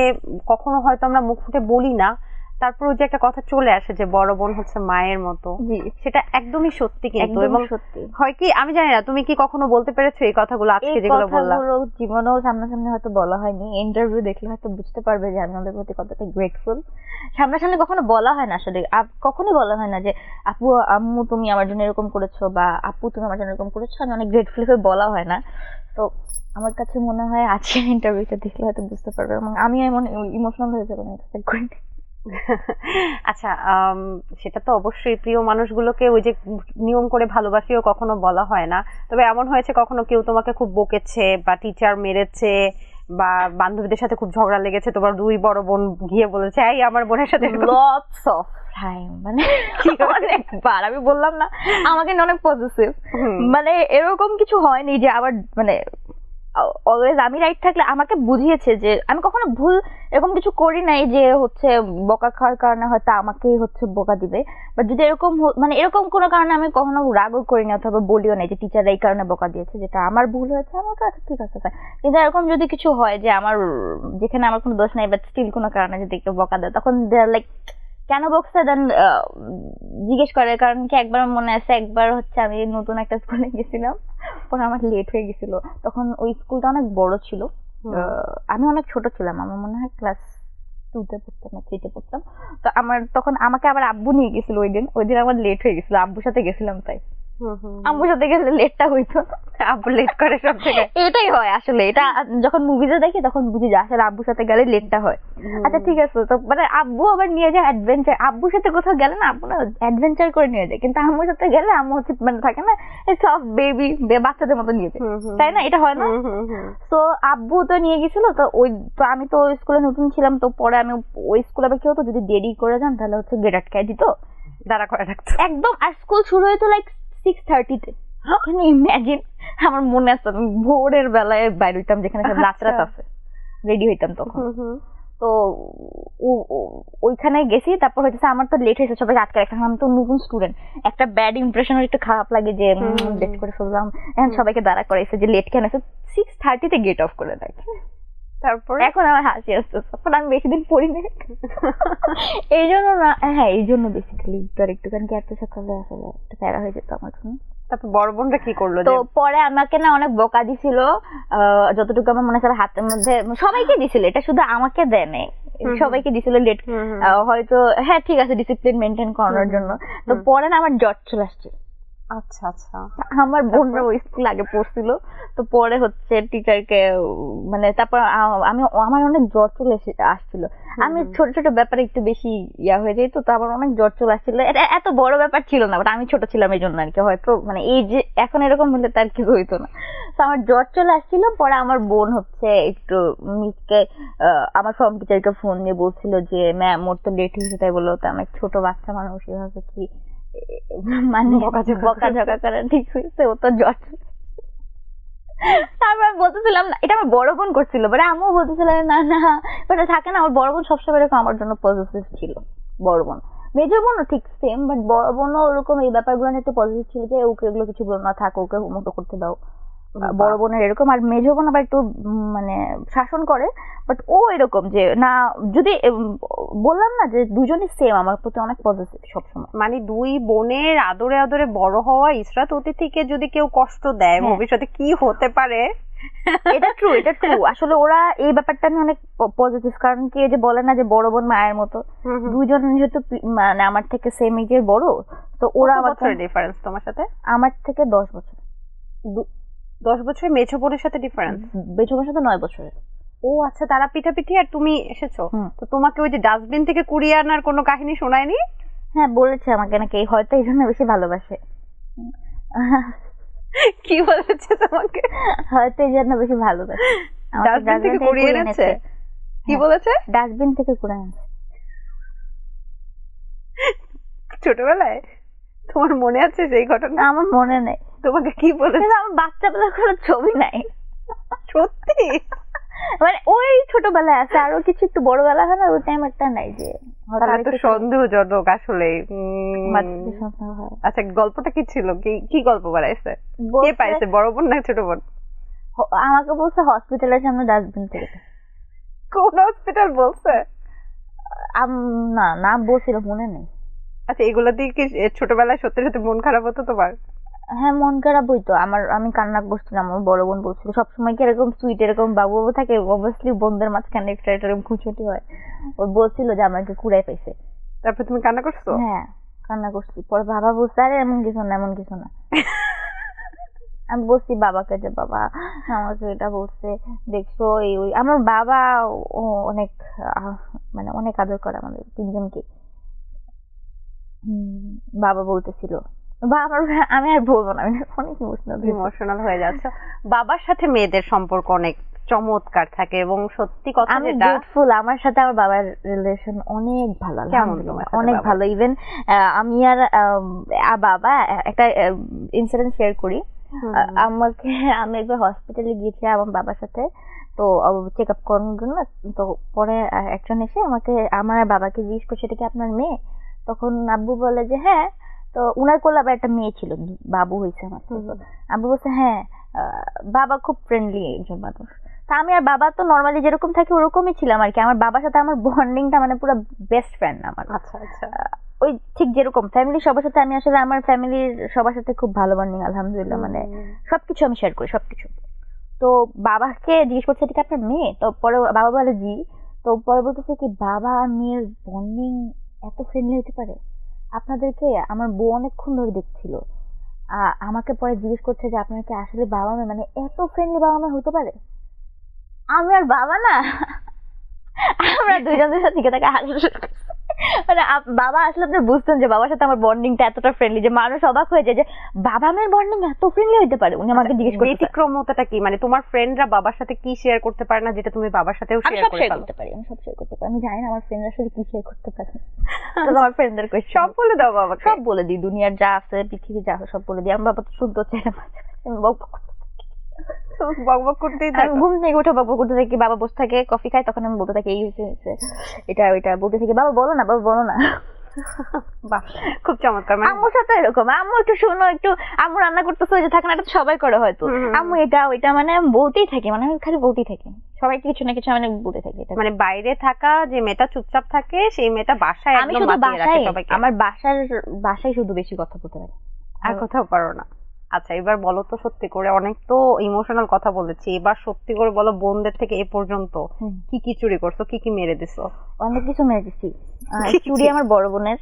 কখনো হয়তো আমরা মুখ ফুটে বলি না, তারপর যে একটা কথা চলে আসে যে বড় বোন হচ্ছে মায়ের মতো, সেটা একদমই সত্যি। কিন্তু এবং সত্যি হয় কি আমি জানি না তুমি কি কখনো বলতে পেরেছো এই কথাগুলো আজকে যেগুলো বললাম? জীবনেও সামনাসামনি হয়তো বলা হয়নি, ইন্টারভিউ দেখলে হয়তো বুঝতে পারবে যে আমি ওদের প্রতি কতটা গ্রেটফুল। সামনাসামনি কখনো বলা হয় না আসলে, কখনোই বলা হয় না যে আপু আম্মু তুমি আমার জন্য এরকম করেছো বা আপু তুমি আমার জন্য এরকম করেছো, আমি অনেক গ্রেটফুল হয়ে বলা হয় না। তো আমার কাছে মনে হয় আজকের ইন্টারভিউটা দেখলে হয়তো বুঝতে পারবে, এবং আমি এমন ইমোশনাল হয়ে যাবো এক্সপেক্ট করিনি। আচ্ছা, সেটা তো অবশ্যই প্রিয় মানুষগুলোকে ওই যে নিয়ম করে ভালোবাসিও কখনো বলা হয় না। তবে এমন হয়েছে কখনো কেউ তোমাকে খুব বকেছে বা টিচার মেরেছে বা বান্ধবীদের সাথে খুব ঝগড়া লেগেছে, তোমার দুই বড় বোন গিয়ে বলেছে এই আমার বোনের সাথে লটস অফ টাইম, মানে অনেকবার আমি বললাম না আমাকে অনেক পজিটিভ, মানে এরকম কিছু হয়নি যে আবার মানে অলওয়েজ আমি রাইট থাকলে আমাকে বুঝিয়েছে যে আমি কখনো ভুল এরকম কিছু করি নাই যে হচ্ছে বকা খাওয়ার কারণে হয়তো আমাকেই হচ্ছে বকা দিবে, বাট যদি এরকম মানে এরকম কোনো কারণে আমি কখনো রাগও করি না অথবা বলিও নাই যে টিচার এই কারণে বকা দিয়েছে, যেটা আমার ভুল হয়েছে আমার কাছে ঠিক আছে। কিন্তু এরকম যদি কিছু হয় যে আমার যেখানে আমার কোনো দোষ নাই বাট স্টিল কোনো কারণে যদি কেউ বকা দেয়, তখন দে আর লাইক কেন বকছে, দেন জিজ্ঞেস করে। কারণ কি একবার মনে আছে, একবার হচ্ছে আমি নতুন একটা স্কুলে গেছিলাম, পরে আমার লেট হয়ে গেছিল, তখন ওই স্কুলটা অনেক বড় ছিল, আমি অনেক ছোট ছিলাম, আমার মনে হয় ক্লাস 2-তে পড়তাম না 3-তে পড়তাম। তো আমার তখন আমাকে আবার আব্বু নিয়ে গেছিল, ওই দিন আমার লেট হয়ে গেছিল, আব্বুর সাথে গেছিলাম, তাই আব্বুর সাথে গেলে লেটটা হইতো, আব্বু লেট করে সব থেকে। এটাই হয় আসলে, এটা যখন মুভিতে দেখি তখন বুঝি যে আসলে আব্বুর সাথে গেলে লেটটা হয়। আচ্ছা ঠিক আছে, তো মানে আব্বু আবার নিয়ে যায় অ্যাডভেঞ্চার, আব্বুর সাথে কোথাও গেলে না আব্বু না অ্যাডভেঞ্চার করে নিয়ে যায়, কিন্তু আম্মুর সাথে গেলে আম্মু হচ্ছে মানে থাকে না সব বেবি বাচ্চাদের মতো নিয়ে যায়, তাই না? এটা হয় না? তো আব্বু তো নিয়ে গেছিল, তো আমি তো স্কুলে নতুন ছিলাম, তো পরে আমি ওই স্কুলে আবার কি হতো যদি দেরি করে যান তাহলে হচ্ছে গেট আটকায় দিত, দাঁড়া করে রাখতো একদম। আর স্কুল শুরু হইতো লাইক 6:30-তে। ইমাজিন, আমার মনে আছে আমি ভোরের বেলায় বাইরে হইতাম, যেখানে সব রাত আছে, রেডি হইতাম তখন। তো ওইখানে গেছি, তারপর হচ্ছে আমার তো লেট হয়েছে, সবাই আটকে রাখতাম, আমি তো নতুন স্টুডেন্ট, একটা ব্যাড ইমপ্রেশন একটু খারাপ লাগে যে লেট করে ফেললাম, এখন সবাইকে দাঁড়া করাইছে যে লেট কেন আছে, 6:30-তে গেট অফ করে দেয়। তারপর এখন আমার হাসি আসছে, তখন আমি বেশি দিন পড়িনি এই জন্য না, হ্যাঁ এই জন্য বেসিক্যালি একটুখানি এত সকালে আসলে একটা প্যারা হয়ে যেত আমার জন্য। তারপর বড় বোনটা কি করলো? তো পরে আমাকে না অনেক বকা দিছিল, যতটুকু আমার মনে আছে হাতের মধ্যে, সবাইকে দিছিল, এটা শুধু আমাকে দেয় নাই, সবাইকে দিছিল লেট, হয়তো হ্যাঁ ঠিক আছে ডিসিপ্লিন মেনটেন করানোর জন্য। তো পরে না আমার জ্বর চলে আসছে। আচ্ছা আচ্ছা, আমার বোনরা ওই স্কুল আগে পড়ছিল, তো পরে হচ্ছে টিচারকে মানে তারপর আমার অনেক জ্বর চলে আসছিল, আমি ছোট ছোট ব্যাপারে একটু বেশি হয়ে যাই, তো আমার অনেক জ্বর চলে আসছিল, এটা এত বড় ব্যাপার ছিল না, বাট আমি ছোট ছিলাম এই জন্য আর কি, হয়তো মানে এই যে এখন এরকম হলে তার কিছু হইতো না। তো আমার জ্বর চলে আসছিল, পরে আমার বোন হচ্ছে একটু মিসকে আমার ফর্ম টিচারকে ফোন দিয়ে বলছিল যে ম্যাম ওর তো লেট হয়েছে, তাই বললো, তো অনেক ছোট বাচ্চা মানুষ এভাবে কি মানে বকাঝকা করা ঠিক হয়েছে, ও তো জ্বর। তারপর বলতেছিলাম না এটা আমার বড় বোন করছিল, বাট আমিও বলতেছিলাম না না, বাট থাকে না আমার বড় বোন সবসময় এরকম আমার জন্য পজিটিভ ছিল, বড় বোন। মেজো বোনও ঠিক সেম, বাট বড় বোনও ওরকম এই ব্যাপারগুলো নিয়ে একটু পজিটিভ ছিল যে ওকে এগুলো কিছু বলো না, থাকো ওকে মতো করতে দাও, বড় বোনের এরকম। আর মেজো বোন আবার একটু মানে শাসন করে, বাট ও এরকম যে না, যদি বললাম না যে দুজনই সেম আমার প্রতি অনেক পজিটিভ সবসময়। মানে দুই বোনের আদরে আদরে বড় হওয়া ইসরাত অতিথিকে যদি কেউ কষ্ট দেয় ভবিষ্যতে কি হতে পারে, এটা ট্রু, এটা ট্রু। আসলে ওরা এই ব্যাপারটা নিয়ে অনেক পজিটিভ, কারণ কি যে বলে না যে বড় বোন মায়ের মতো, দুইজন যেহেতু মানে আমার থেকে সেম এজের বড়, তো ওরা আমার ডিফারেন্স তোমার সাথে, আমার থেকে 10 বছর। 10 বছরের মেছো বোনের সাথে ডিফারেন্স? মেছো বোনের সাথে 9 বছরের। ও আচ্ছা, তারা পিঠাপিঠি আর তুমি এসেছো, তো তোমাকে ওই যে ডাস্টবিন থেকে কুড়িয়ে আনার কোনো কাহিনী শোনায়নি? হ্যাঁ বলেছে আমাকে, নাকি হয়তো এই জন্য বেশি ভালোবাসে। কি বলেছে তোমাকে? হয়তো এই জন্য বেশি ভালোবাসে। ডাস্টবিন থেকে কুড়িয়ে এনেছে? কি বলেছে? ডাস্টবিন থেকে কুড়িয়ে এনেছে। ছোটবেলায় তোমার মনে আছে সেই ঘটনা? আমার মনে নেই। তোমাকে কি বলেছে? কিন্তু আমার বাচ্চাবেলার কোনো ছবি নাই। সত্যি? মানে ওই ছোটবেলায় আছে, আরো কিছু একটু বড়বেলা হয় না, ওই টাইম একটা নাই যে তাহলে তো সন্দেহজনক আসলে। বাচ্চাদের সন্দেহ হয়। আচ্ছা, গল্পটা কি ছিল? কি গল্প বানাইছে? কে পাইছে, বড় বোন না ছোট বোন? আমাকে বলছে হসপিটালের সামনে ডাস্টবিন থেকে। কোন হসপিটাল বলছে? না নাম বলছিল, মনে নেই। আচ্ছা, এগুলো দিয়ে কি ছোটবেলায় সত্যি সত্যি মন খারাপ হতো তোমার? হ্যাঁ, মন খারাপ হইতো আমার। আমি কান্না করছিলাম, আমার বড় বোন বলছিল সবসময় কি এরকম সুইট এরকম বাবু বাবু থাকে, অবভিয়াসলি বোনদের মাঝখানে একটা এরকম খুঁচুটি হয়। ও বলছিল যে আমাকে কুড়াই পাইছে। তারপর তুমি কান্না করছো? হ্যাঁ, কান্না করছি। পরে বাবা বলছে আরে এমন কিছু না, এমন কিছু না। আমি বলছি বাবাকে যে বাবা আমাকে এটা বলছে, দেখছো এই ওই। আমার বাবা ও অনেক মানে অনেক আদর করে আমাদের তিনজনকে। বাবা বলতেছিল আমি আর বলবো না, আমি অনেক ইমোশনাল হয়ে যাচ্ছে। বাবার সাথে মেয়েদের সম্পর্ক অনেক চমৎকার থাকে এবং সত্যি কথা আমি যেটা, গ্রেটফুল। আমার সাথে আমার বাবার রিলেশন অনেক ভালো, আলহামদুলিল্লাহ অনেক ভালো। ইভেন আমি আর বাবা একটা ইনসিডেন্ট শেয়ার করি। আমি একবার হসপিটালে গিয়েছি আমার বাবার সাথে, তো চেক আপ করানোর জন্য। তো পরে একজন এসে আমাকে আমার বাবাকে জিজ্ঞেস করছে এটা কি আপনার মেয়ে? তখন আব্বু বলে যে হ্যাঁ। তো উনার কোলে আবার একটা মেয়ে ছিল, বাবু হয়েছে আমার। আব্বু বলছে হ্যাঁ। বাবা খুব ফ্রেন্ডলি একজন মানুষ। তা আমি আর বাবা তো নর্মালি যেরকম থাকি ওরকমই ছিলাম আর কি। আমার বাবার সাথে আমার বন্ডিংটা মানে পুরো বেস্ট ফ্রেন্ড আমার। আচ্ছা আচ্ছা, ওই ঠিক যেরকম ফ্যামিলি সবার সাথে, আমি আসলে আমার ফ্যামিলির সবার সাথে খুব ভালো বন্ডিং আলহামদুলিল্লাহ। মানে সবকিছু আমি শেয়ার করি, সবকিছু। তো বাবাকে জিজ্ঞেস করছে এটা কি আপনার মেয়ে? তো পরে বাবা বলে জি। তো পরে বলতেছে কি বাবা আর মেয়ের বন্ডিং এত ফ্রেন্ডলি হতে পারে? আপনাদেরকে আমার বউ অনেকক্ষণ ধরে দেখছিল, আমাকে পরে জিজ্ঞেস করছে যে আপনার কি আসলে বাবা মেয়ে মানে এত ফ্রেন্ডলি বাবা মেয়ে হতে পারে? আমি আর বাবা না আমরা দুইজনের সাথে থেকে তাকে মানে বাবা আসলে আপনি বুঝতেন যে বাবার সাথে আমার বন্ডিংটা এতটা ফ্রেন্ডলি যে মানুষ অবাক হয়ে যায় যে বাবা মেয়ের বন্ডিং এত ফ্রেন্ডলি হতে পারে। উনি আমাকে জিজ্ঞেস করতে ব্যতিক্রমতাটা কি? মানে তোমার ফ্রেন্ডরা বাবার সাথে কি শেয়ার করতে পারে না যেটা তুমি বাবার সাথেও শেয়ার করতে পারি? আমি সব শেয়ার করতে পারি। আমি জানি না আমার ফ্রেন্ডরা আসলে কি শেয়ার করতে পারে। তো আমার ফ্রেন্ডদের কোয়েশ্চেন সব বলে দাও বাবাকে। সব বলে দিই, দুনিয়ার যা আছে পৃথিবী যা সব বলে দিই। আমার বাবা তো শুদ্ধ চাই না, আমি বকবক করতেই থাকি। ঘুম থেকে উঠে বকবক করতে থাকি, বাবা বসে থাকে কফি খায়, তখন আমি বলতে থাকি এই হয়েছে এটা ওইটা বলতে থাকি। বাবা বলো না, বাবা বলো না। বাহ, খুব চমৎকার। আম্মুর সাথে এরকম, আম্মু একটু শোনো, একটু আম্মু রান্না করতেছে ওই যে থাকে না, এটা সবাই করে হয়তো, আম্মু এটা ওইটা মানে বলতেই থাকি, মানে আমি খালি বলতেই থাকি সবাইকে কিছু না কিছু মানে বলতে থাকি। এটা মানে বাইরে থাকা যে মেয়েটা চুপচাপ থাকে সেই মেয়েটা বাসায় আমি শুধু আমার বাসায় শুধু বেশি কথা বলতে পারি, আর কোথাও পারো না। আচ্ছা, এবার বলো তো সত্যি করে, অনেক তো ইমোশনাল কথা বলেছি, এবার সত্যি করে বলো বোনদের থেকে এ পর্যন্ত কি কি চুরি করছো, কি কি মেরে দিছো? অনেক কিছু মেরে দিছি। চুড়ি আমার বড় বোনের,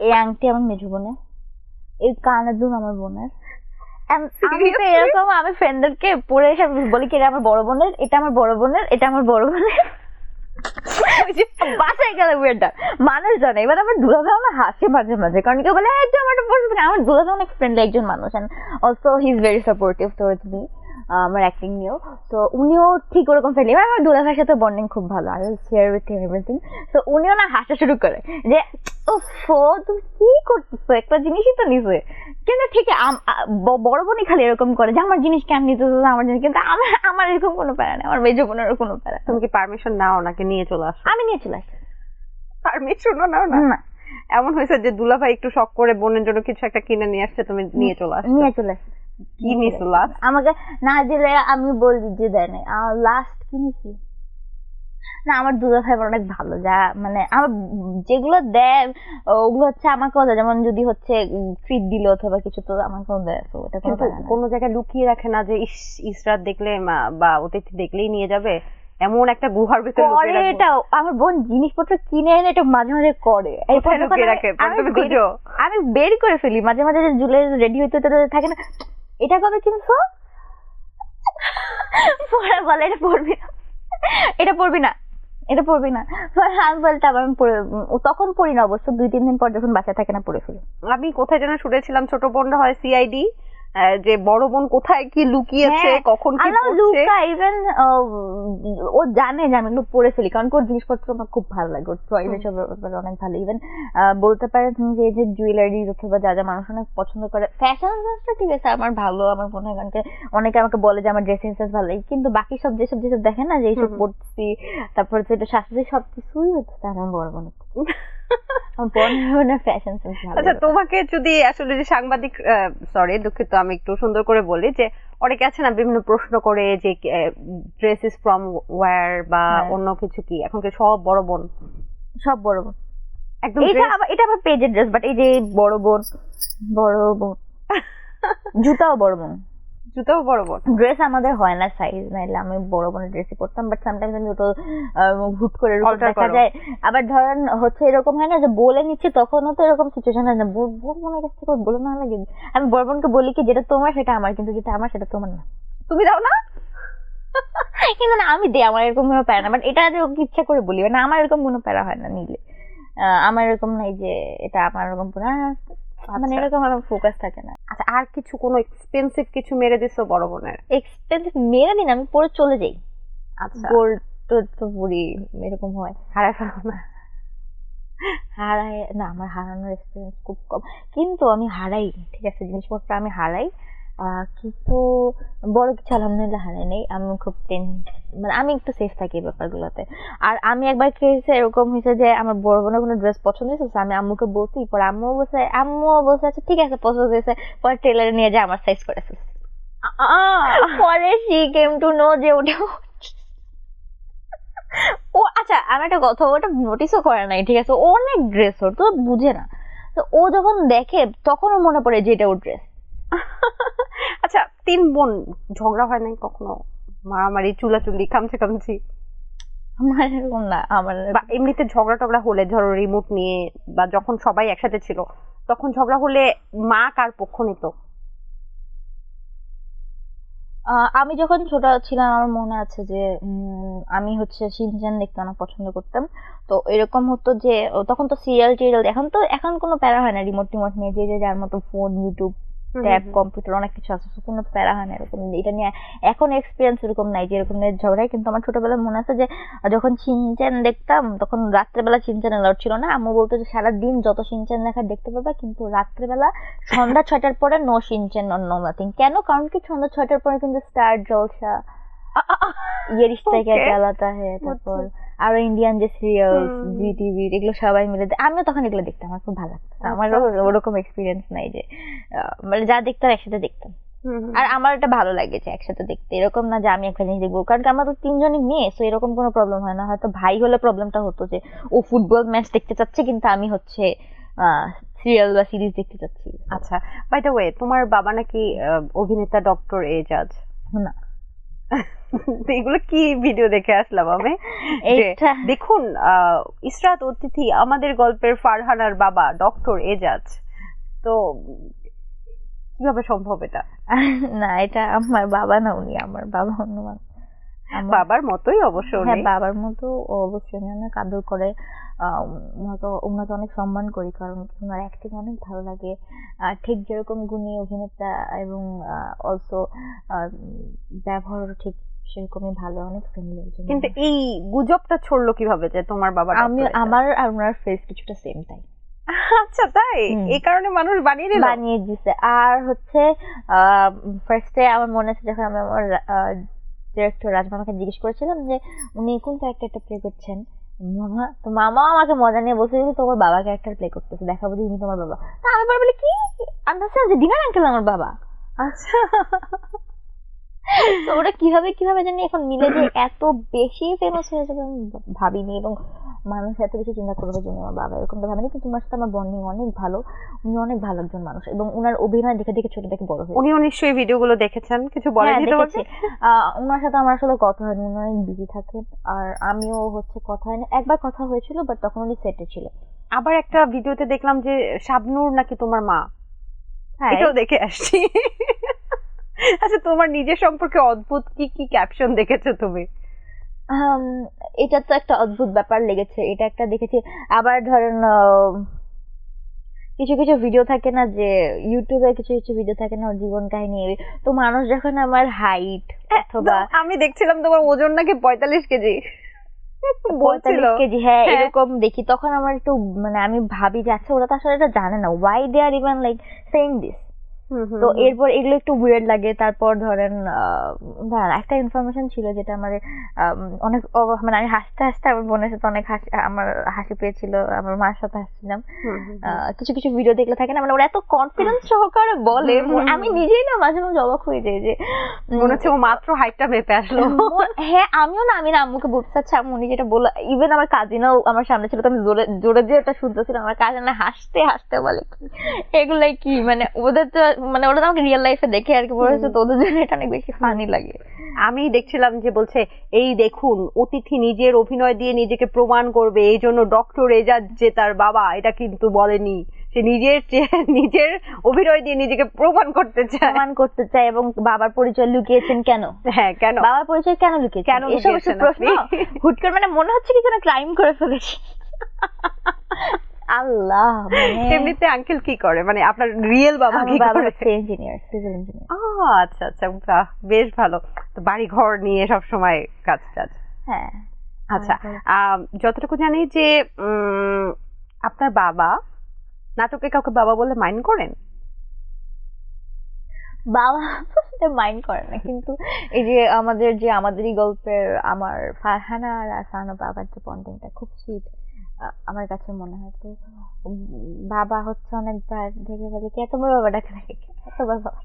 এই আংটি আমার মেজো বোনের, এই কানের দুল আমার বোনের। আমি তো এরকম আমি ফ্রেন্ডদেরকে পরে এসে বলি কি এটা আমার বড় বোনের, এটা আমার বড় বোনের, এটা আমার বড় বোনের। বাসায় গেলে ওয়েটটা মানুষ জানে। এবার আমার দুলাভাই আমার হাসে মাঝে মাঝে, কারণ কেউ বলে আমার দুলাভাই অনেক ফ্রেন্ডলি একজন মানুষ, and also he is very supportive towards me আমার অ্যাক্টিং নিয়েও। তো উনিও ঠিক ওরকম ফ্রেন্ডলি, আমার দুলাভাইয়ের সাথে বন্ডিং খুব ভালো, I will share with him everything. তো উনিও না হাসা শুরু করে যে তুমি কি করতেছো, একটা জিনিসই তো নিছে। কিন্তু ঠিক বড় বোনই খালি এরকম করে যে আমার জিনিস কেন নিতে আমার জিনিস, কিন্তু আমার এরকম কোনো প্যারা নেই, আমার মেজো বোনেরও কোনো প্যারা। তুমি কি পারমিশন নাও নাকি নিয়ে চলে আসো? আমি নিয়ে চলে আসি। পারমিশনও নাও না? এমন হয়েছে যে দুলাভাই একটু শখ করে বোনের জন্য কিছু একটা কিনে নিয়ে আসছে, তুমি নিয়ে চলে আসো? নিয়ে চলে আসি। কি নিছো লাস্ট? আমাকে না দিলে আমি বলি যে দেয় নাই। লাস্ট কিনেছি না, আমার দুলাভাই অনেক ভালো, যা মানে আমার যেগুলো দেয় ওগুলো হচ্ছে আমাকেও দেয়, যেমন যদি হচ্ছে ট্রিট দিল অথবা কিছু তো আমাকেও দেয়। তো এটা কোনো জায়গায় লুকিয়ে রাখে না যে ইসরাত দেখলে বা অতিথি দেখলেই নিয়ে যাবে, এমন একটা গুহার ভিতরে লুকিয়ে রাখে? এটা আমার বোন জিনিসপত্র কিনে এনে এটা মাঝে মাঝে করে, আমি বের করে ফেলি মাঝে মাঝে, যে জুলে রেডি হইতে থাকে না, এটা কবে কিনছো, পরে বলে এটা পড়বি না, এটা পড়বি না, এটা পড়বি না। আমি বলতে আবার তখন পড়ি না অবশ্য, 2-3 দিন পর যখন বাসায় থাকে না পড়ে ফেলি। আমি কোথায় যেন শুনেছিলাম ছোট বোনরা হয় সিআইডি, যে বড় বোন কোথায় কি লুকিয়েছে, হ্যাঁ, কখন কি আল্লাহ করছে। লুকা ইভেন ও জানে যে আমি এগুলো পরে ফেলি, কারণ ওর জিনিসপত্র আমার খুব ভালো লাগে, ওর চয়েস এসব ব্যাপারে অনেক ভালো। ইভেন বলতে পারেন যে এই যে জুয়েলারি অথবা যা যা মানুষ অনেক পছন্দ করে, ফ্যাশন সেন্সটা ঠিক আছে আমার ভালো, আমার মনে হয়, কারণ কি অনেকে আমাকে বলে যে আমার ড্রেসিং সেন্স ভালো লাগে, কিন্তু বাকি সব যেসব যেসব দেখেন না যে এইসব পড়ছি, তারপর হচ্ছে এটা শাস্তি, সবকিছুই হচ্ছে আমার বড় বোনের থেকে। আমার বড় বোনের ফ্যাশন সেন্স ভালো। আচ্ছা, তোমাকে যদি আসলে যে সাংবাদিক, সরি দুঃখিত, আমি একটু সুন্দর করে বলি যে অনেকে আছে না বিভিন্ন প্রশ্ন করে যে ড্রেস ইজ ফ্রম ওয়্যার বা অন্য কিছু, কি এখন কি সব বড় বোন? সব বড় বোন একদম এটা আমার পেজের ড্রেস, বাট এই যে বড় বোন জুতাও বড় বোন, জুতাও বড় বোন। ড্রেস আমাদের হয় না সাইজ, নাইলে আমি বড় বোনের ড্রেসই পরতাম, বাট সামটাইমস আমি ওটা হুট করে এরকম দেখা যায়। আবার ধরেন হচ্ছে এরকম হয় না যে বলে নিচ্ছে, তখনও তো এরকম সিচুয়েশন হয় না, বড় বোনের কাছ থেকে বলে না লাগে, আমি বড় বোনকে বলি কি যেটা তোমার সেটা আমার, কিন্তু যেটা আমার সেটা তোমার না। তুমি দাও না? কিন্তু না, আমি দিই, আমার এরকম কোনো প্যারা না, বাট এটা যে ওকে ইচ্ছা করে বলি, মানে আমার এরকম কোনো প্যারা হয় না নিলে। আমার এরকম নাই যে এটা আমার এরকম মানে এরকম আমার ফোকাস থাকে না। আচ্ছা, আর কিছু কোনো এক্সপেন্সিভ কিছু মেরে দিছো বড় বোনের? এক্সপেন্সিভ মেরে দিন, আমি পরে চলে যাই। আচ্ছা, গোল্ড তো পরি, এরকম হয়। হারাই ফেলো না? হারাই না, আমার হারানোর এক্সপিরিয়েন্স খুব কম, কিন্তু আমি হারাই, ঠিক আছে, জিনিসপত্র আমি হারাই, কিন্তু বড় কিছু আলহামদুলিল্লাহ হারাই নেই। আমি খুব মানে আমি একটু সেফ থাকি এই ব্যাপারগুলোতে। আর আমি একবার কি হয়েছে, এরকম হয়েছে যে আমার বড় বোনের কোনো ড্রেস পছন্দ হয়েছে, আমি আম্মুকে বলছি, পরে আম্মুও বলছে আচ্ছা ঠিক আছে পছন্দ হয়েছে, পরে টেলারে নিয়ে যায় আমার সাইজ করে ফেলছে। পরে she came to know যে ওটা ও আচ্ছা, আমি একটা কথা, ওটা নোটিসও করে নাই, ঠিক আছে, ও অনেক ড্রেস ওর তো বুঝে না, তো ও যখন দেখে তখন ওর মনে পড়ে যে এটা ওর ড্রেস। আচ্ছা, 3 বোন ঝগড়া হয় নাই কখনো? মারামারি, চুলাচুলি, খামচি? আমার এরকম না, আমার বা এমনিতে ঝগড়া টগড়া হলে, ধরো রিমোট নিয়ে বা যখন সবাই একসাথে ছিল তখন ঝগড়া হলে মা কার পক্ষ নিত? আমি যখন ছোট ছিলাম আমার মনে আছে যে আমি হচ্ছে শিনচান দেখতে অনেক পছন্দ করতাম, তো এরকম হতো যে তখন তো সিরিয়াল টিরিয়াল, এখন কোনো প্যারা হয় না, রিমোট টিমোট নিয়ে যে যার মতো ফোন, ইউটিউব, ট্যাব, কম্পিউটার অনেক কিছু আছে, কোনো প্যারা হয় না এরকম, এটা নিয়ে এখন এক্সপিরিয়েন্স এরকম নাই যে এরকম ঝগড়ায়। কিন্তু আমার ছোটবেলায় মনে আছে যে যখন শিনচান দেখতাম তখন রাত্রেবেলা শিনচান অ্যালাউড ছিল না, আম্মু বলতো যে সারাদিন যত শিনচান দেখার দেখতে পারবা, কিন্তু রাত্রেবেলা সন্ধ্যা 6টার পরে নো শিনচান, নো নাথিং। কেন? কারণ কি সন্ধ্যা 6টার পরে কিন্তু স্টার জলসা, ये रिश्ता क्या कहलाता है, তারপর আরো ইন্ডিয়ান যে সিরিয়ালস, জি টিভি, এগুলো সবাই মিলে আমিও তখন এগুলো দেখতাম, আমার খুব ভালো লাগতো। আমার ওরকম এক্সপিরিয়েন্স নাই যে মানে যা দেখতাম একসাথে দেখতাম, আর আমার এটা ভালো লাগে যে একসাথে দেখতে, এরকম না যে আমি একটা জিনিস দেখবো, কারণ আমরা তো 3জনই মেয়ে, সো এরকম কোনো প্রবলেম হয় না। হয়তো ভাই হলে প্রবলেমটা হতো যে ও ফুটবল ম্যাচ দেখতে চাচ্ছে কিন্তু আমি হচ্ছে সিরিয়াল বা সিরিজ দেখতে চাচ্ছি। আচ্ছা, বাই দ্য ওয়ে, তোমার বাবা নাকি অভিনেতা, ডক্টর এজাজ? না, এগুলো কি ভিডিও দেখে আসলাম আমি, দেখুন ইসরাত অতিথি আমাদের গল্পের ফারহানার বাবা ডক্টর এজাজ, তো কিভাবে সম্ভব এটা? না, এটা আমার বাবা না, উনি আমার বাবা অন্য মানুষ, বাবার মতোই অবশ্য। হ্যাঁ, বাবার মতো অবশ্যই, অনেক আদর করে, ওনাকে অনেক সম্মান করি, কারণ ওনার অ্যাক্টিং অনেক ভালো লাগে, ঠিক যেরকম গুণী অভিনেতা এবং অলসো ব্যবহার ঠিক সেরকমই ভালো, অনেক ফ্রেন্ডলি। কিন্তু এই গুজবটা ছড়লো কিভাবে যে তোমার বাবা? আমার আর ওনার ফেস কিছুটা সেম, তাই। আচ্ছা, তাই? এই কারণে মানুষ বানিয়ে দিছে। আর হচ্ছে ফার্স্টে আমার মনে আছে যখন আমি আমার ডিরেক্টর রাজমামাকে জিজ্ঞেস করেছিলাম যে উনি কোন ক্যারেক্টারটা প্লে করছেন, মামা আমাকে মজা নিয়ে বসে দিয়েছে, তোমার বাবা ক্যারেক্টার প্লে করতেছে, দেখাবো যে উনি তোমার বাবা। তা আমি বলি কি, আমি ভাবছিলাম যে দিনার আঙ্কেল আমার বাবা। আচ্ছা, তো ওরা কিভাবে জানি এখন মিলে যে এত বেশি ফেমাস হয়ে যাবে আমি ভাবিনি, এবং মানুষ এত বেশি চিন্তা করবে যে আমার বাবা, এরকম তো ভাবিনি। কিন্তু তোমার সাথে আমার বন্ডিং অনেক ভালো, উনি অনেক ভালো একজন মানুষ, এবং উনার অভিনয় দেখে দেখে ছোট থেকে বড় হয়েছে। উনি নিশ্চয়ই ভিডিওগুলো দেখেছেন, কিছু বলে দিতে পারবেন? ওনার সাথে আমার আসলে কথা হয়নি, উনি অনেক বিজি থাকেন, আর আমিও হচ্ছে কথা হয়নি। একবার কথা হয়েছিল, বাট তখন উনি সেটে ছিল। আবার একটা ভিডিওতে দেখলাম যে শাবনূর নাকি তোমার মা, এটাও দেখে আসছি। আচ্ছা, তোমার নিজের সম্পর্কে অদ্ভুত কি কি ক্যাপশন দেখেছো তুমি? এটা তো একটা অদ্ভুত ব্যাপার লেগেছে, এটা একটা দেখেছি। আবার ধরেন কিছু কিছু ভিডিও থাকে না যে ইউটিউবে কিছু কিছু ভিডিও থাকে না ওর জীবন কাহিনী, তো মানুষ যখন আমার হাইট অথবা আমি দেখছিলাম তোমার ওজন নাকি 45 কেজি 45 কেজি, হ্যাঁ এরকম দেখি, তখন আমার একটু মানে আমি ভাবি যে আচ্ছা ওরা তো আসলে এটা জানে না, why they are even like saying this. তো এরপর এগুলো একটু উইয়ার্ড লাগে। তারপর ধরেন দাঁড়ান, একটা ইনফরমেশন ছিল যেটা আমার অনেক মানে আমি হাসতে হাসতে আমার বোনের সাথে অনেক আমার হাসি পেয়েছিল, আমার মার সাথে হাসছিলাম। কিছু কিছু ভিডিও দেখলে থাকে না মানে ওরা এত কনফিডেন্স সহকারে বলে, আমি নিজেই না মাঝে মাঝে অবাক হয়ে যাই যে মনে হচ্ছে ও মাত্র হাইটটা মেপে আসলো। হ্যাঁ আমিও না, আমি না আম্মুকে বলতে চাচ্ছি, আম্মু উনি যেটা বললো, ইভেন আমার কাজিনও আমার সামনে ছিল, তো আমি জোরে জোরে দিয়ে ওটা শুনতেছিলাম, আমার কাজিনা হাসতে হাসতে বলে এগুলাই কি মানে ওদের তো মানে ওরা তো আমাকে রিয়েল লাইফে দেখে আর কি বলেছে, তো ওদের জন্য এটা অনেক বেশি ফানি লাগে। আমি দেখছিলাম যে বলছে এই দেখুন অতিথি নিজের অভিনয় দিয়ে নিজেকে প্রমাণ করবে, এই জন্য ডক্টর এজাজ যে তার বাবা এটা কিন্তু বলেনি, সে নিজের অভিনয় দিয়ে নিজেকে প্রমাণ করতে চায় এবং বাবার পরিচয় লুকিয়েছেন কেন? হ্যাঁ কেন বাবার পরিচয় কেন লুকিয়েছেন? কেন এসব প্রশ্ন হুট করে মানে মনে হচ্ছে কি কোনো ক্রাইম করে ফেলেছি। আল্লাহ, এমনিতে আঙ্কেল কি করে, মানে আপনার রিয়েল বাবা কি করে? Engineer, civil engineer. আচ্ছা আচ্ছা, বেশ ভালো। তো বাড়ি ঘর নিয়ে সব সময় কাজ টাজ? হ্যাঁ। আচ্ছা, যতটুকু জানি যে আপনার বাবা নাটকে কাউকে বাবা বলে মাইন্ড করেন? বাবা মাইন্ড করে না, কিন্তু এই যে আমাদেরই গল্পের আমার ফারহানা আর আসানা বাবার যে বন্ডিংটা খুব সুইট আমার কাছে মনে হয়। তো বাবা হচ্ছে অনেকবার দেখে বলে কি তোমার বাবা ডাকে নাকি, তোমার বাবা।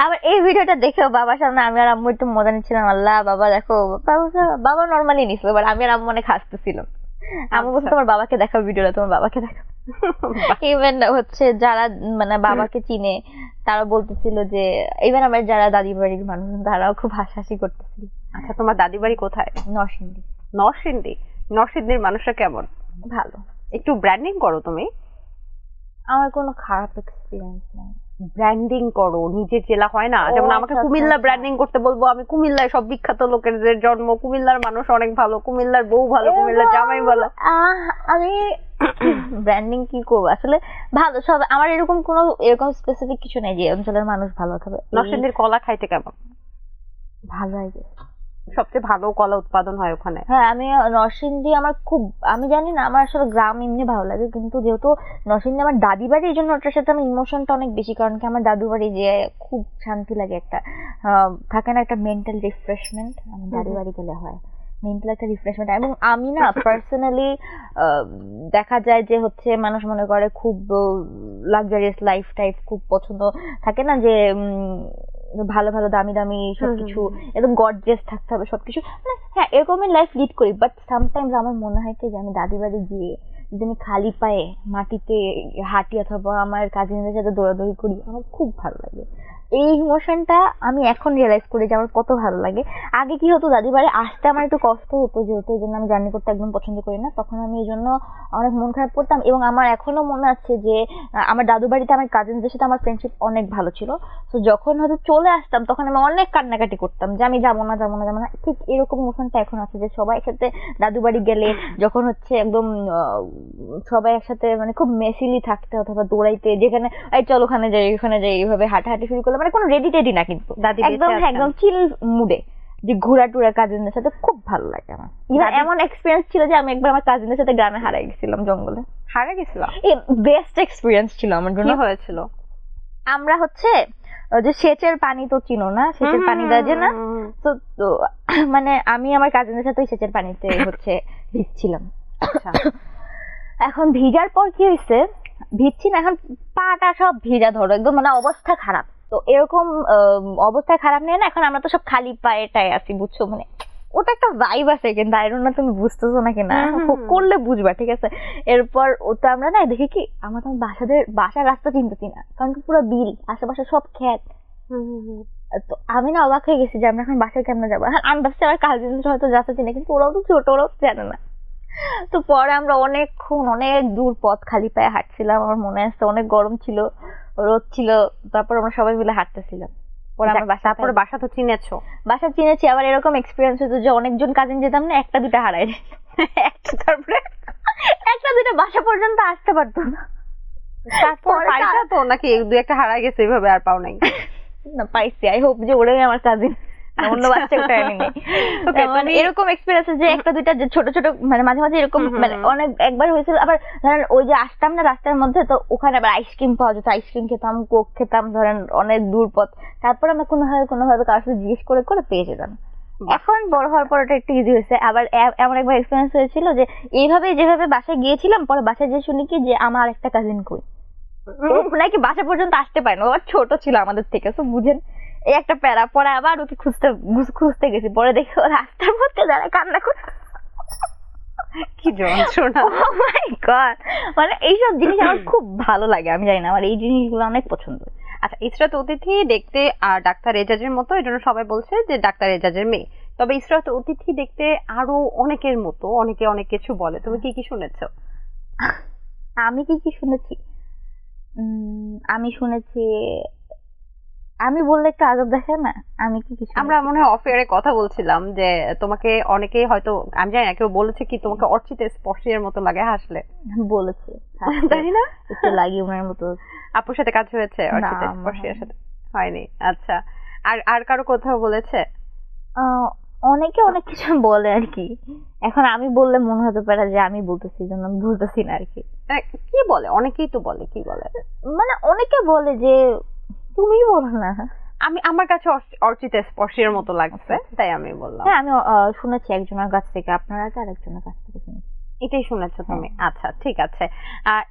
আবার এই ভিডিওটা দেখেও বাবার সামনে আমি আর আম্মু একটু মজা নিচ্ছিলাম, আল্লাহ বাবা দেখো, বাবা নর্মালি নিছিল, এবার আমি আর আম্মু অনেক হাসতেছিলাম। আমি বলছি তোমার বাবাকে দেখাও ভিডিওটা, তোমার বাবাকে দেখাও। ইভেন হচ্ছে যারা মানে বাবাকে চিনে তারা বলতেছিল যে, ইভেন আমার যারা দাদি বাড়ির মানুষ তারাও খুব হাসাহাসি করতেছিল। আচ্ছা, তোমার দাদি বাড়ি কোথায়? নরসিংদী। নরসিংদীর মানুষরা কেমন? ভালো। একটু ব্র্যান্ডিং করো তুমি। আমার কোনো খারাপ এক্সপিরিয়েন্স নাই। ব্র্যান্ডিং করো, নিজের জেলা হয় না, যেমন আমাকে কুমিল্লা ব্র্যান্ডিং করতে বলবো, আমি কুমিল্লায় সব বিখ্যাত লোকেদের জন্ম, কুমিল্লার মানুষ অনেক ভালো, কুমিল্লার বউ ভালো, কুমিল্লার জামাই ভালো। আমি ব্র্যান্ডিং কি করবো আসলে, ভালো সব আমার এরকম স্পেসিফিক কিছু নেই যে অঞ্চলের মানুষ ভালো হবে। নরসিংদীর কলা খাইতে কেমন? ভালো লাগে, সবচেয়ে ভালো কলা উৎপাদন হয় ওখানে। হ্যাঁ, আমি নরসিংদী আমার খুব, আমি জানি না আমার আসলে গ্রাম এমনি ভালো লাগে, কিন্তু যেহেতু নরসিংদী আমার দাদি বাড়ি, এই জন্য ওটার সাথে আমার ইমোশনটা অনেক বেশি, কারণ কি আমার দাদু বাড়ি যে খুব শান্তি লাগে, একটা থাকে না একটা মেন্টাল রিফ্রেশমেন্ট, আমার দাদু বাড়ি গেলে হয় মেন্টাল একটা রিফ্রেশমেন্ট। এবং আমি না পার্সোনালি দেখা যায় যে হচ্ছে মানুষ মনে করে খুব লাক্সারিয়াস লাইফ টাইপ খুব পছন্দ, থাকে না যে ভালো ভালো দামি দামি সবকিছু একদম গর্জিয়াস থাকতে হবে সবকিছু, মানে হ্যাঁ এরকমই লাইফ লিড করি, বাট সামটাইমস আমার মনে হয় কি যে আমি দাদি বাড়ি গিয়ে যদি আমি খালি পায়ে মাটিতে হাঁটি অথবা আমার কাজিনদের সাথে দৌড়াদৌড়ি করি, আমার খুব ভালো লাগে। এই ইমোশনটা আমি এখন রিয়েলাইজ করি যে আমার কত ভালো লাগে। আগে কি হতো, দাদি বাড়ি আসতে আমার একটু কষ্ট হতো, যেহেতু এই জন্য আমি জার্নি করতে একদম পছন্দ করি না, তখন আমি এই জন্য অনেক মন খারাপ করতাম। এবং আমার এখনো মনে আছে যে আমার দাদু বাড়িতে আমার কাজিনদের সাথে আমার ফ্রেন্ডশিপ অনেক ভালো ছিল, তো যখন হয়তো চলে আসতাম তখন আমি অনেক কান্নাকাটি করতাম যে আমি যাবো না। ঠিক এরকম ইমোশনটা এখন আছে যে সবাই একসাথে দাদু বাড়ি গেলে যখন হচ্ছে একদম সবাই একসাথে মানে খুব মেসিলি থাকতে অথবা দৌড়াইতে, যেখানে এই চল ওখানে যাই ওখানে যাই এইভাবে হাঁটাহাঁটি শুরু করলে, মানে কোনো রেডি টেডি না, কিন্তু একদম চিল মুডে যে ঘোরা টুরা কাজিনদের সাথে খুব ভালো লাগে আমার। এমন এক্সপিরিয়েন্স ছিল যে আমি একবার আমার কাজিনদের সাথে গ্রামে হারাই গেছিলাম, জঙ্গলে হারা গেছিলাম। এই বেস্ট এক্সপিরিয়েন্স ছিল আমার জন্য। কি হয়েছিল? আমরা হচ্ছে যে সেচের পানি তো চিনো না, সেচের পানি দেয় যে না, তো মানে আমি আমার কাজিনদের সাথে সেচের পানিতে হচ্ছে ভিজছিলাম। এখন ভিজার পর কি হয়েছে, ভিজছি না, এখন পাটা সব ভিজা ধরো একদম, মানে অবস্থা খারাপ। তো এরকম অবস্থা খারাপ নিয়ে না এখন আমরা তো সব খালি পায়েটাই আছি, বুঝছো, মানে ওটা একটা ভাইব আছে, কিন্তু আই ডোন্ট নো তুমি বুঝতেছো নাকি না, করলে বুঝবা, ঠিক আছে। এরপর ওটা আমরা না দেখি কি আমার বাসার রাস্তা চিনতেছি না, কারণ পুরো বিল, আশেপাশে সব ক্ষেত। তো আমি না অবাক হয়ে গেছি যে আমরা এখন বাসায় কেমন যাবো। আমি ভাবছি আমার কাজিনরা হয়তো রাস্তা চিনে, কিন্তু ওরাও তো ছোট, ওরাও জানে না। তো পরে আমরা অনেকক্ষণ অনেক দূর পথ খালি পায়ে হাঁটছিলাম, আমার মনে আছে অনেক গরম ছিল, রোদ ছিল, তারপর আমরা সবাই মিলে হাঁটতেছিলাম। তারপরে বাসা তো চিনেছো? বাসা চিনেছি। আবার এরকম এক্সপিরিয়েন্স হতো যে অনেকজন কাজিন যেতাম না, একটা দুটা হারাই, তারপরে একটা দুটা বাসা পর্যন্ত আসতে পারতো না। তারপর পাইছা তো নাকি দুই একটা হারা গেছে এইভাবে আর পাও নাই? না পাইছি, আই হোপ যে ওরাই আমার কাজিন, অন্য বাচ্চা ওটা আমি নেই। মানে এরকম এক্সপেরিয়েন্স যে একটা দুইটা যে ছোট ছোট মানে মাঝে মাঝে এরকম মানে অনেক একবার হয়েছিল। আবার ধরেন ওই যে আসতাম না রাস্তার মধ্যে, তো ওখানে আবার আইসক্রিম পাওয়া যেত, আইসক্রিম খেতাম, কোক খেতাম, ধরেন অনেক দূর পথ, তারপর আমরা কোনোভাবে কারোর সাথে জিজ্ঞেস করে করে পেয়ে যেতাম। এখন বড় হওয়ার পর ওটা একটু ইজি হয়েছে। আবার এমন একবার এক্সপিরিয়েন্স হয়েছিল যে এইভাবে যেভাবে বাসায় গিয়েছিলাম, পরে বাসায় যে শুনি কি যে আমার একটা কাজিন কই, ও নাকি বাসা পর্যন্ত আসতে পারে না, ও আবার ছোট ছিল আমাদের থেকে, তো বুঝেন এই একটা প্যারা। পরে আবার ওকে খুঁজতে গেছি, পরে দেখি ও রাস্তার মধ্যে দাঁড়ায় কান্না করে। কি যন্ত্রণা! Oh my God! মানে এইসব জিনিস আমার খুব ভালো লাগে, আমি জানি না, আমার এই জিনিসগুলো অনেক পছন্দ। আচ্ছা, ইসরাত অতিথি দেখতে ডাক্তার এজাজের মতো, এই জন্য সবাই বলছে যে ডাক্তার এজাজের মেয়ে। তবে ইসরাত অতিথি দেখতে আরো অনেকের মতো, অনেকে অনেক কিছু বলে। তুমি কি কি শুনেছো? আমি কি কি শুনেছি? আমি শুনেছি, আমি বললে একটু আজব দেখে না, আমি কি কি আমরা মনে হয় অফ এয়ারে কথা বলছিলাম যে তোমাকে অনেকে হয়তো, আমি জানি না, কেউ বলেছে কি তোমাকে অর্চিতা স্পর্শের মতো লাগে হাসলে। বলেছে, জানি না, একটু লাগি ওনার মতো। আপুর সাথে কাজ হয়েছে অর্চিতা স্পর্শের সাথে? হয়নি। আচ্ছা, আর কারো কোথাও বলেছে? অনেকে অনেক কিছু বলে আর কি, এখন আমি বললে মনে হতে পারে যে আমি বলতেছি, জন্য আমি বলতেছি না আর কি। কি বলে? অনেকেই তো বলে। কি বলে? মানে অনেকে বলে যে তুমি বলো না। আমার কাছে অর্চিতা স্পর্শের মতো লাগছে, তাই আমি বললাম। হ্যাঁ, আমি শুনেছি একজনের কাছ থেকে, আপনারা কি আরেকজনের কাছ থেকে শুনেছি? এটাই শুনেছো তুমি? আচ্ছা, ঠিক আছে।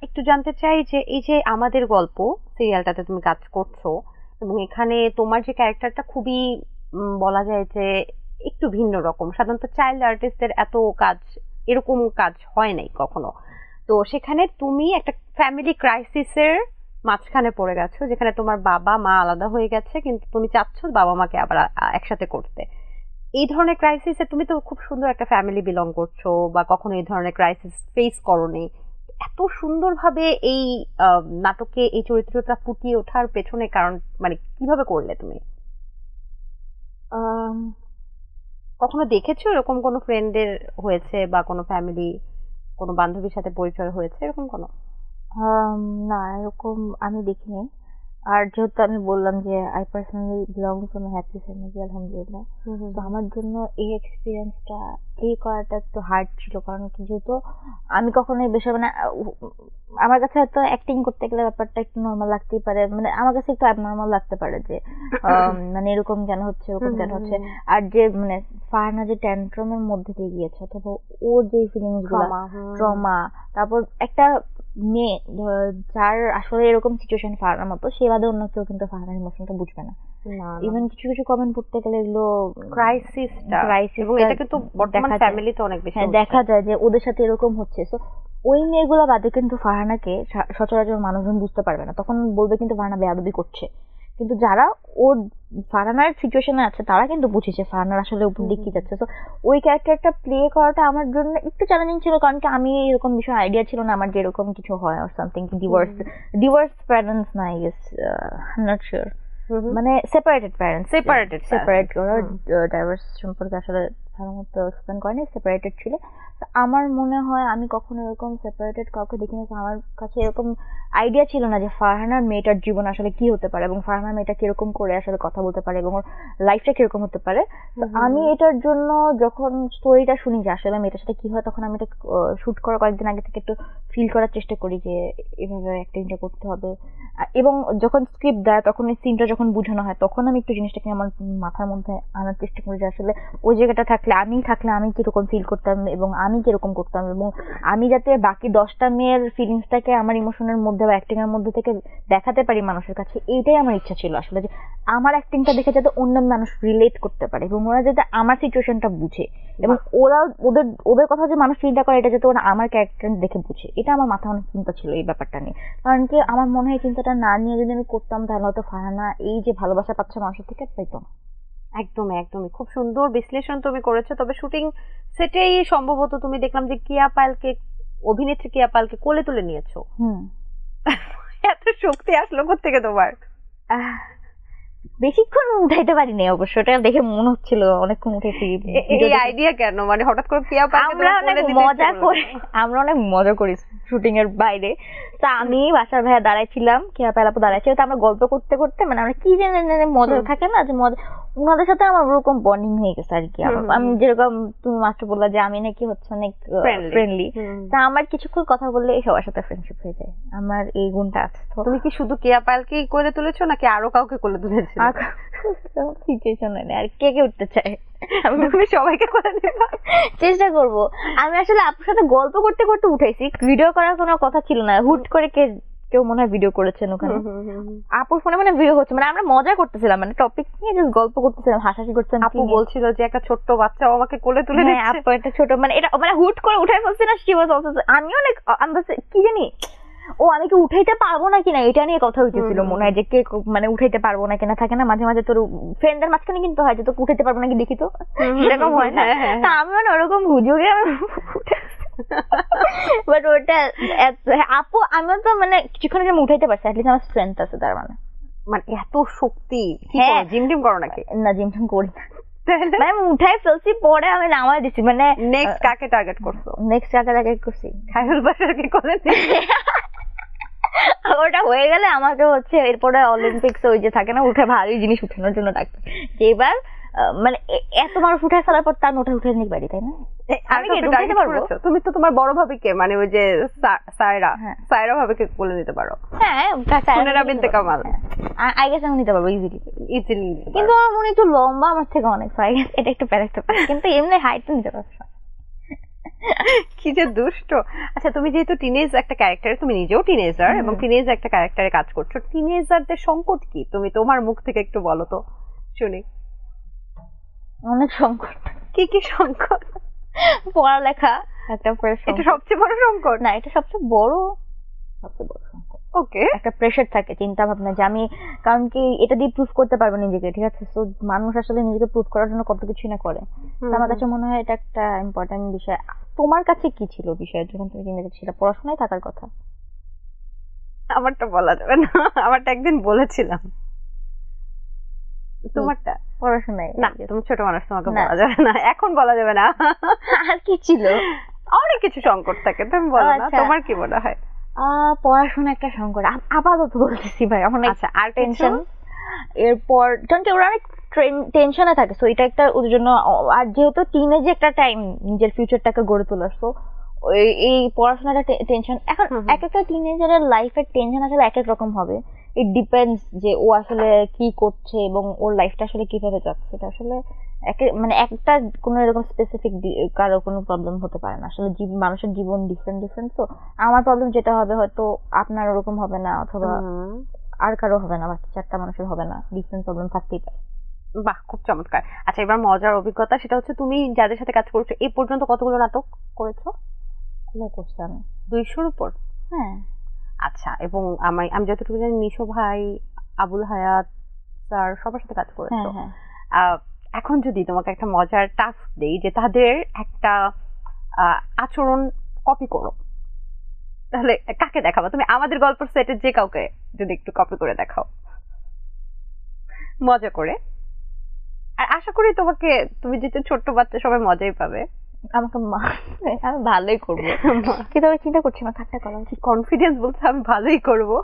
একটু জানতে চাই যে এই যে আমাদের গল্প সিরিয়ালটাতে তুমি কাজ করছো, এবং এখানে তোমার যে ক্যারেক্টারটা খুবই বলা যায় যে একটু ভিন্ন রকম। সাধারণত চাইল্ড আর্টিস্টদের এত কাজ, এরকম কাজ হয় নাই কখনো। তো সেখানে তুমি একটা ফ্যামিলি ক্রাইসিসের মাঝখানে পড়ে গেছো, যেখানে তোমার বাবা মা আলাদা হয়ে গেছে, কিন্তু তুমি চাচ্ছ বাবা মাকে আবার একসাথে করতে। এই ধরনের ক্রাইসিসে তুমি তো খুব সুন্দর একটা ফ্যামিলি বিলং করছো, বা কখনো এই ধরনের ক্রাইসিস ফেস করোনি। এত সুন্দরভাবে এই নাটকে এই চরিত্রটা ফুটিয়ে ওঠার পেছনে কারণ মানে কিভাবে করলে তুমি? কখনো দেখেছো এরকম কোনো ফ্রেন্ডের হয়েছে, বা কোনো ফ্যামিলি, কোনো বান্ধবীর সাথে পরিচয় হয়েছে এরকম কোনো? না, এরকম আমি দেখিনি। আর যেহেতু আমি বললাম যে I personally belong from happy family, আলহামদুলিল্লাহ, তো আমার জন্য এই এক্সপিরিয়েন্সটা প্লে করাটা একটু হার্ড ছিল। কারণ কি, যেহেতু আমি কখনো এই বিষয়ে মানে আমার কাছে হয়তো অ্যাক্টিং করতে গেলে ব্যাপারটা একটু নর্মাল লাগতেই পারে, মানে আমার কাছে একটু অ্যাবনর্মাল লাগতে পারে যে মানে এরকম কেন হচ্ছে, এরকম কেন হচ্ছে। আর যে মানে ফারহানা যে ট্যান্ট্রামের মধ্যে দিয়ে গিয়েছে, অথবা ও যে ফিলিংস গুলো, ট্রমা, তারপর একটা মেয়ে যার আসলে এরকম সিচুয়েশন ফারহানার মতো, সে বাদে অন্য কেউ কিন্তু ফারহানার ইমোশনটা বুঝবে না। ইভেন কিছু কিছু কমেন্ট পড়তে গেলে এগুলো ক্রাইসিসটা, এবং এটা কিন্তু বর্তমান ফ্যামিলিতে অনেক বেশি দেখা যায় যে ওদের সাথে এরকম হচ্ছে। সো ওই মেয়েগুলো বাদে কিন্তু ফারহানাকে সচরাচর মানুষজন বুঝতে পারবে না, তখন বলবে কিন্তু ফারহানা বেয়াদবি করছে। কিন্তু যারা ওর ফারহানার সিচুয়েশনে আছে তারা কিন্তু বুঝেছে ফারহানার আসলে উপর দিক কি যাচ্ছে। তো ওই ক্যারেক্টারটা প্লে করাটা আমার জন্য একটু চ্যালেঞ্জিং ছিল, কারণ কি আমি এরকম বিষয় আইডিয়া ছিল না আমার যে এরকম কিছু হয় অর সামথিং, ডিভোর্স প্যারেন্টস না, আই গেস, নট শিওর, মানে সেপারেটেড প্যারেন্টস, সেপারেট করা, ডাইভোর্স সম্পর্কে আসলে ভালো মতো এক্সপ্লেন করেনি, সেপারেটেড ছিল। তো আমার মনে হয় আমি কখনো এরকম সেপারেটেড কাউকে দেখিনি, আমার কাছে এরকম আইডিয়া ছিল না যে ফারহানার মেয়েটার জীবন আসলে কি হতে পারে, এবং ফারহানার মেয়েটা কিরকম করে আসলে কথা বলতে পারে, এবং ওর লাইফটা কিরকম হতে পারে। তো আমি এটার জন্য যখন স্টোরিটা শুনি যে আসলে মেয়েটার সাথে কি হয়, তখন আমি এটা শুট করার কয়েকদিন আগে থেকে একটু ফিল করার চেষ্টা করি যে এভাবে অ্যাক্টিংটা করতে হবে। এবং যখন স্ক্রিপ্ট দেয় তখন এই সিনটা যখন বোঝানো হয়, তখন আমি একটু জিনিসটাকে আমার মাথার মধ্যে আনার চেষ্টা করি যে আসলে ওই জায়গাটা থাকলে আমি কিরকম ফিল করতাম, এবং আমি কিরকম করতাম, এবং আমি যাতে বাকি 10টা মেয়ের ফিলিংসটাকে আমার ইমোশনের মধ্যে বা অ্যাক্টিং এর মধ্যে থেকে দেখাতে পারি মানুষের কাছে, এইটাই আমার ইচ্ছা ছিল আসলে, যে আমার অ্যাক্টিংটা দেখে যাতে অন্য মানুষ রিলেট করতে পারে, এবং ওরা যাতে আমার সিচুয়েশনটা বুঝে, এবং ওরা ওদের কথা যে মানুষ চিন্তা করে, এটা যাতে ওরা আমার ক্যারেক্টার দেখে বুঝে। এটা আমার মাথায় অনেক চিন্তা ছিল এই ব্যাপারটা নিয়ে। কারণ কি, আমার মনে হয় চিন্তাটা না নিয়ে যদি আমি করতাম, তাহলে হয়তো ফারহানা এই যে ভালোবাসা পাচ্ছে মানুষের থেকে পাইতো না। একদমই খুব সুন্দর বিশ্লেষণ তুমি করেছো। তবে শুটিং সেটেই সম্ভবত তুমি দেখলাম যে অভিনেত্রী কিয়া পালকে কোলে তুলে নিয়েছো। হুম। এত শক্তি আসলো কোত্থেকে তোমার? বেশিক্ষণ উঠাইতে পারিনি অবশ্য, ওটা দেখে মনে হচ্ছিল অনেকক্ষণ উঠেছি। এই আইডিয়া কেন, মানে হঠাৎ করে কেয়া পাকে আমরা অনেক মজা করি শুটিং এর বাইরে। তা আমি বাসার ভাইয়া দাঁড়াইছিলাম, কেয়া পালাপু দাঁড়াইছিল, তো আমরা গল্প করতে করতে মানে আমরা কি জানি মজা থাকে না যে মজা, ওনাদের সাথে আমার ওরকম বন্ডিং হয়ে গেছে আর কি। আমি যেরকম তুমি মাত্র বললা যে আমি নাকি হচ্ছে অনেক ফ্রেন্ডলি, তা আমার কিছুক্ষণ কথা বললে সবার সাথে ফ্রেন্ডশিপ হয়ে যায়, আমার এই গুণটা আছে। তুমি কি শুধু কেয়া পালকেই কোলে তুলেছো নাকি আরো কাউকে কোলে তুলেছো? সিচুয়েশন নেই, আর কে কে উঠতে চায় তুমি সবাইকে কোলে নিবা? চেষ্টা করব। আমি আসলে আপুর সাথে গল্প করতে করতে উঠাইছি, ভিডিও করার কোনো কথা ছিল না। হুট করে কেউ মনে হয় ভিডিও করেছেন ওখানে, আপুর ফোনে মানে ভিডিও হচ্ছে, মানে আমরা মজা করতেছিলাম, মানে টপিক নিয়ে জাস্ট গল্প করতেছিলাম, হাসাহাসি করতেছিলাম। আপু বলছিল যে একটা ছোট্ট বাচ্চাও আমাকে কোলে তুলে দিচ্ছে। আপু একটা ছোট, মানে এটা মানে হুট করে উঠাই ফেলছি না, শি ওয়াজ অলসো, আমি অনেক কি জানি ও আমি কি উঠাইতে পারবো না কিনা এটা নিয়ে কথা হইতেছিল মনে হয়, যে কে মানে উঠাইতে পারবো না কিনা, থাকে না মাঝে মাঝে তোর ফ্রেন্ডের মাঝখানে কিন্তু হয় যে তোকে উঠাইতে পারবো নাকি দেখি তো, এরকম হয় না। তা আমি মানে ওরকম হুজুগে বাট ওটা আপু আমি তো মানে কিছুক্ষণ আমি উঠাইতে পারছি, অ্যাটলিস্ট আমার স্ট্রেংথ আছে তার মানে। মানে এত শক্তি, কি করো জিম টিম করো নাকি? না জিম টিম করি না, মানে আমি উঠাই ফেলছি, পরে আমি নামাই দিছি। মানে নেক্সট কাকে টার্গেট করছো? নেক্সট কাকে টার্গেট করছি? খায়রুল বাশারকে কোলে ওটা হয়ে গেলে আমাকে হচ্ছে এরপরে অলিম্পিক্স ওই যে থাকে না উঠে ভারী জিনিস উঠানোর জন্য ডাকবে, যে এবার মানে এত মানুষ উঠায় ফেলার পর তার ওটা উঠে নিতে পারি, তাই না? আমি কি উঠাইতে পারবো? তুমি তো তোমার বড় ভাবিকে, মানে ওই যে সায়রা ভাবিকে কোলে নিতে পারো। হ্যাঁ, সুনেরা বিনতে কামাল, আই গেস আমি নিতে পারবো ইজিলি। কিন্তু আমার মনে একটু লম্বা আমার থেকে অনেক, আই গেস এটা একটু প্যারাক্টার, কিন্তু এমনি হাইট তো নিতে পারবো। কি যে দুষ্ট। আচ্ছা, তুমি যেহেতু টিনেজ একটা ক্যারেক্টার, তুমি নিজেও টিনেজার এবং টিনেজ একটা ক্যারেক্টারে কাজ করছো, টিনেজারদের সংকট কি তুমি তোমার মুখ থেকে একটু বলো তো শুনি। অনেক সংকট। কি কি সংকট? পড়ালেখা একটা, এটা সবচেয়ে বড় সংকট? না, এটা সবচেয়ে বড় সংকট। ওকে, একটা প্রেশার থাকে, চিন্তা ভাবনা যে আমি, কারণ কি এটা দিয়ে প্রুফ করতে পারবো নিজেকে, ঠিক আছে? তো মানুষ আসলে নিজেকে প্রুফ করার জন্য কত কিছু না করে। আমার কাছে মনে হয় এটা একটা ইম্পর্টেন্ট বিষয়। তোমার কাছে কি ছিল বিষয় যখন তুমি টিনেজার ছিলে? পড়াশোনায় থাকার কথা? আমারটা বলা যাবে না, আমারটা একদিন বলেছিলাম। তোমারটা পড়াশোনায় না, তুমি ছোট মানুষ, তোমাকে বলা যাবে না, এখন বলা যাবে না। আর কি ছিল? অনেক কিছু সংকট থাকে, তুমি বলো না, তোমার কি মনে হয়? পড়াশোনা একটা সংকট আপাতত বলতেছি ভাই, আমার আচ্ছা, আর টেনশন। এরপর কারণ কি ওরা অনেক টেনশনে থাকে, সো এটা একটা ওদের জন্য। আর যেহেতু টিনেজ একটা টাইম নিজের ফিউচারটাকে গড়ে তোলার, সো এই পড়াশোনাটা টেনশন। এখন এক একটা টিনেজারের লাইফের টেনশন আসলে এক এক রকম হবে। ইট ডিপেন্ডস যে ও আসলে কি করছে এবং ওর লাইফটা আসলে কিভাবে যাচ্ছে। এটা আসলে মানে একটা কোনো এরকম স্পেসিফিক কারো কোনো প্রবলেম হতে পারে না, আসলে মানুষের জীবন ডিফারেন্ট। তো আমার প্রবলেম যেটা হবে হয়তো আপনার ওরকম হবে না, অথবা আর কারো হবে না, বাকি চারটা মানুষের হবে না, ডিফারেন্ট প্রবলেম থাকতেই পারে। বাহ, খুব চমৎকার। আচ্ছা, এবার মজার অভিজ্ঞতা, সেটা হচ্ছে তুমি যাদের সাথে কাজ করছো এই পর্যন্ত কতগুলো নাটক করেছো? করছি আমি 200-র উপর। হ্যাঁ। আচ্ছা, এবং আমি যতটুকু জানি নিশো ভাই, আবুল হায়াত স্যার সবার সাথে কাজ করেছো। এখন যদি তোমাকে একটা মজার টাস্ক দেই যে তাদের একটা আচরণ কপি করো, তাহলে কাকে দেখাবো? তুমি আমাদের গল্পের সেটের যে কাউকে যদি একটু কপি করে দেখাও মজা করে। আর আশা করি তুমি যেহেতু ছোট্ট বাচ্চা, সবাই মজাই পাবে। আমাকে আমি ভালোই করবো, কিন্তু আমি চিন্তা করছি না, থাকতে করা উচিত। কনফিডেন্স বলছে আমি ভালোই করবো।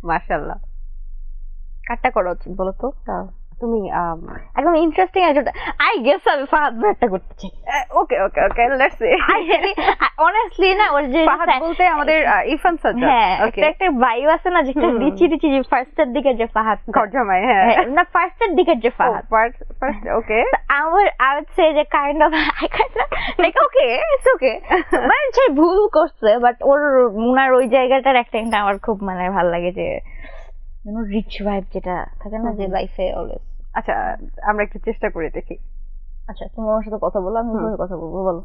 মাশাআল্লাহ। কাটটা করা উচিত বলো তো? তুমি একদম ইন্টারেস্টিং একটা, আই গেস আমি ফাহাদ ভাইটা করতে চাই। ওকে ওকে ওকে, লেটস সি। অনেস্টলি না, ওর যে ফাহাদ বলতে আমাদের ইরফান সাজ্জাদ। হ্যাঁ, একটা ভাইও আছে না, যেটা রিচি যে ফার্স্ট এর দিকে যে ফাহাদ ঘর জামাই। হ্যাঁ, না, ফার্স্ট এর দিকে যে Fahad, first. Okay, I would say যে kind of like okay, it's okay, মানে সে ভুল করছে, বাট ওনার ওই জায়গাটার অ্যাক্টিংটা আমার খুব মানে ভালো লাগে, যে রিচ ভাইব যেটা থাকে না যে লাইফে অলওয়েজ। আচ্ছা, আমরা একটু চেষ্টা করে দেখি। আচ্ছা, তুমি আমার সাথে কথা বলো, আমি তোমার কথা বলবো, বলো।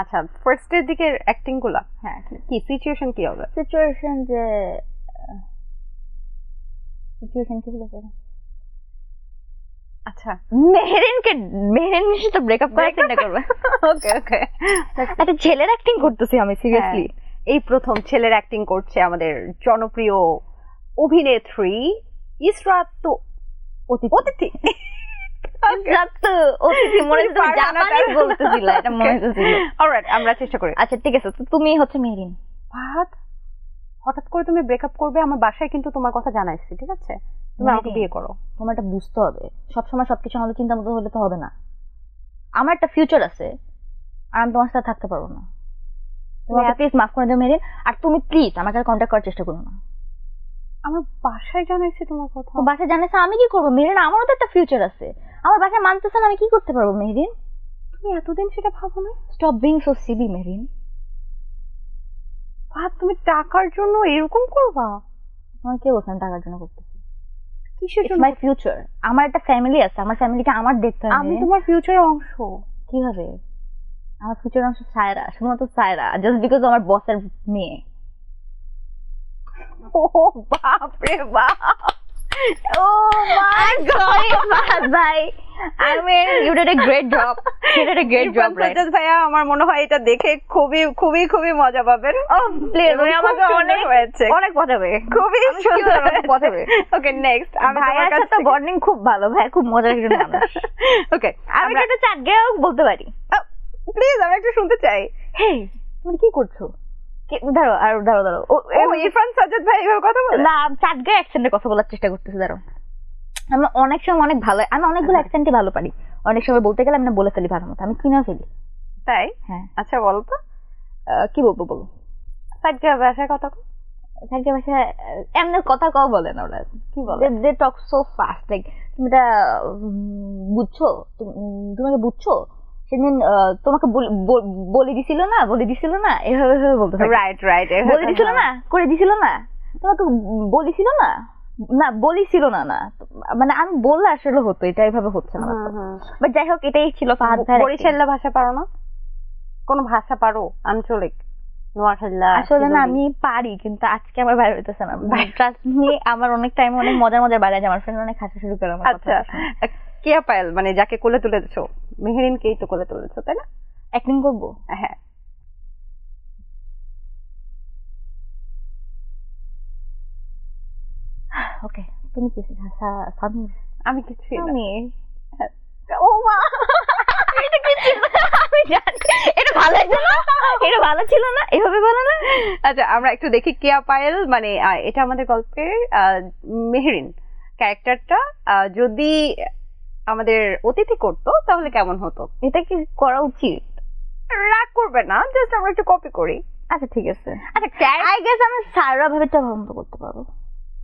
আচ্ছা, ফার্স্ট এর দিকের অ্যাক্টিং গুলা, হ্যাঁ, কি সিচুয়েশন কি হবে? সিচুয়েশন কি হতে পারে? আচ্ছা, মেহেরিনের সাথে ব্রেকআপ করার চিন্তা করবে। ওকে ওকে, একটা ছেলের অ্যাক্টিং করতেছি আমি, সিরিয়াসলি। এই প্রথম ছেলের অ্যাক্টিং করছে আমাদের জনপ্রিয় অভিনেত্রী ইসরাত তো অতিথি অতিথি মনে হচ্ছে তুমি জাপানিজ বলতেছিলা, এটা মনে হচ্ছিল। অলরাইট, আমরা চেষ্টা করি। আচ্ছা ঠিক আছে, তো তুমি হচ্ছে মেহরিন। ফাহাদ, হঠাৎ করে তুমি ব্রেকআপ করবে, আমার বাসায় কিন্তু তোমার কথা জানাইছি, ঠিক আছে? তুমি আমাকে বিয়ে করো। তোমার এটা বুঝতে হবে, সবসময় সবকিছু আমাদের চিন্তা মতো হলে তো হবে না। আমার একটা ফিউচার আছে, আর আমি তোমার সাথে থাকতে পারবো না। তুমি প্লিজ মাফ করে দিও মেহরিন, আর তুমি প্লিজ আমাকে কন্ট্যাক্ট করার চেষ্টা করো না। আমার বাসায় জানাইছি তোমার কথা। তো বাসায় জানাইছে, আমি কি করবো মেহরিন? আমারও তো একটা ফিউচার আছে, আমার বাসায় মানতেছে না, আমি কি করতে পারবো মেহরিন? তুমি এতদিন সেটা ভাবো না? Stop being so silly Mehrin. Fahad, তুমি টাকার জন্য এরকম করবা? আমার কে বলছেন টাকার জন্য করতেছি? কিসের জন্য? মাই ফিউচার, আমার একটা ফ্যামিলি আছে, আমার ফ্যামিলিকে আমার দেখতে হবে। আমি তোমার ফিউচারের অংশ। কিভাবে? আমার ফিউচার অংশ সায়রা, শুধুমাত্র সায়রা, জাস্ট বিকজ আমার বসের মেয়ে। ও বাপ রে বাপ, ও মাই সরি ফাহাদ ভাই, I mean you did a great job, you did a great job, right? Sajjad ভাইয়া, আমার মনে হয় এটা দেখে খুবই খুবই খুবই মজা পাবেন। প্লিজ এবং আমাকে খুব অনেক সুন্দর হয়েছে, অনেক পটাবে, খুবই সুন্দর পটাবে। ওকে, নেক্সট আমি তোমার ভাইয়ার কাছে সাথে বন্ডিং খুব ভালো, ভাই খুব মজার একজন মানুষ। ওকে, আমি একটা চাট গেও বলতে পারি। প্লিজ আমি একটু শুনতে চাই। হে তুমি কি করছো? দাঁড়ো আর দাঁড়ো দাঁড়ো, ও ইরফান সাজ্জাদ ভাই এভাবে কথা বলে না, চাট গে অ্যাকসেন্টে কথা বলার চেষ্টা করতেছি। দাঁড়ো, আমি অনেক সময় অনেক ভালো, আমি অনেকগুলো অ্যাকসেন্টই ভালো পারি, অনেক সময় বলতে গেলে আমি না বলে ফেলি ভালো মতো, আমি কিনেও ফেলি। তাই? হ্যাঁ। আচ্ছা বলো তো, কি বলবো বলো? সাজ্জাদ ভাষায় কথা কও। সাজ্জাদ ভাষায় এমনি কথা কও বলে না ওরা, কি বলে? দে টক সো ফাস্ট, লাইক তুমি এটা বুঝছো, তোমাকে বুঝছো সেদিন তোমাকে বলে দিছিল না, এভাবে এভাবে বলতে থাকে। রাইট রাইট, বলে দিছিল না, করে দিছিল না, তোমাকে বলেছিল না, না বলেছিল না, না মানে আমি বললে আসলে হতো, এটা এইভাবে হচ্ছে না। বাট যাই হোক, এটাই ছিল ফাহাদ ভাই। বরিশাল্লা ভাষা পারো না? কোন ভাষা পারো আঞ্চলিক? নোয়াখালী? আসলে না আমি পারি, কিন্তু আজকে আমার বাইরে হইতেছে না। ট্রাস্ট মি, আমার অনেক টাইম অনেক মজার মজার বাইরে আছে, আমার ফ্রেন্ড অনেক হাসা শুরু করে আমার কথা। আচ্ছা, কেয়া পায়েল মানে যাকে কোলে তুলেছো, মেহেরিনকেই তো কোলে তুলেছো, তাই না? অ্যাক্টিং করবো? হ্যাঁ। ওকে, তুমি কি সামির? আমি কিছুই না। আমি ও মা, এটা কি ছিল? আমি জানি এটা ভালো ছিল না, এটা ভালো ছিল না, এভাবে বলো না। আচ্ছা আমরা একটু দেখি কেয়া পায়েল মানে এটা আমাদের গল্পের মেহেরিন ক্যারেক্টারটা যদি আমাদের অতিথি করতো তাহলে কেমন হতো? এটা কি করা উচিত? রাগ করবে না, জাস্ট আমরা একটু কপি করি। আচ্ছা ঠিক আছে। আচ্ছা আই গেস আমি সায়রা ভাবেটা বন্ধ করতে পারবো।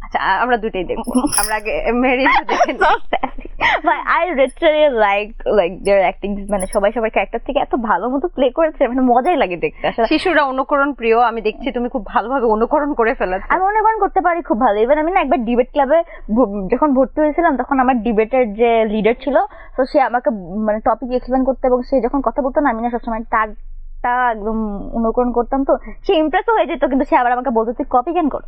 আচ্ছা আমরা দুটেই দেখবো, আমরা আগে মেহেরিন দেখে ভাই I literally like their acting, মানে সবাই সবার ক্যারেক্টার থেকে এত ভালো মতো প্লে করেছে, মানে মজাই লাগে দেখতে। আসলে শিশুরা অনুকরণ প্রিয়, আমি দেখছি তুমি খুব ভালোভাবে অনুকরণ করে ফেলেছো। আমি অনুকরণ করতে পারি খুব ভালো। ইভেন আমি না একবার ডিবেট ক্লাবে যখন ভর্তি হয়েছিলাম, তখন আমার ডিবেটের যে লিডার ছিল, তো সে আমাকে মানে টপিক এক্সপ্লেন করতে, এবং সে যখন কথা বলতো না, আমি না সবসময় তারটা একদম অনুকরণ করতাম, তো সে ইমপ্রেস হয়ে যেত, কিন্তু সে আবার আমাকে বলতো তুই কপি কেন কর।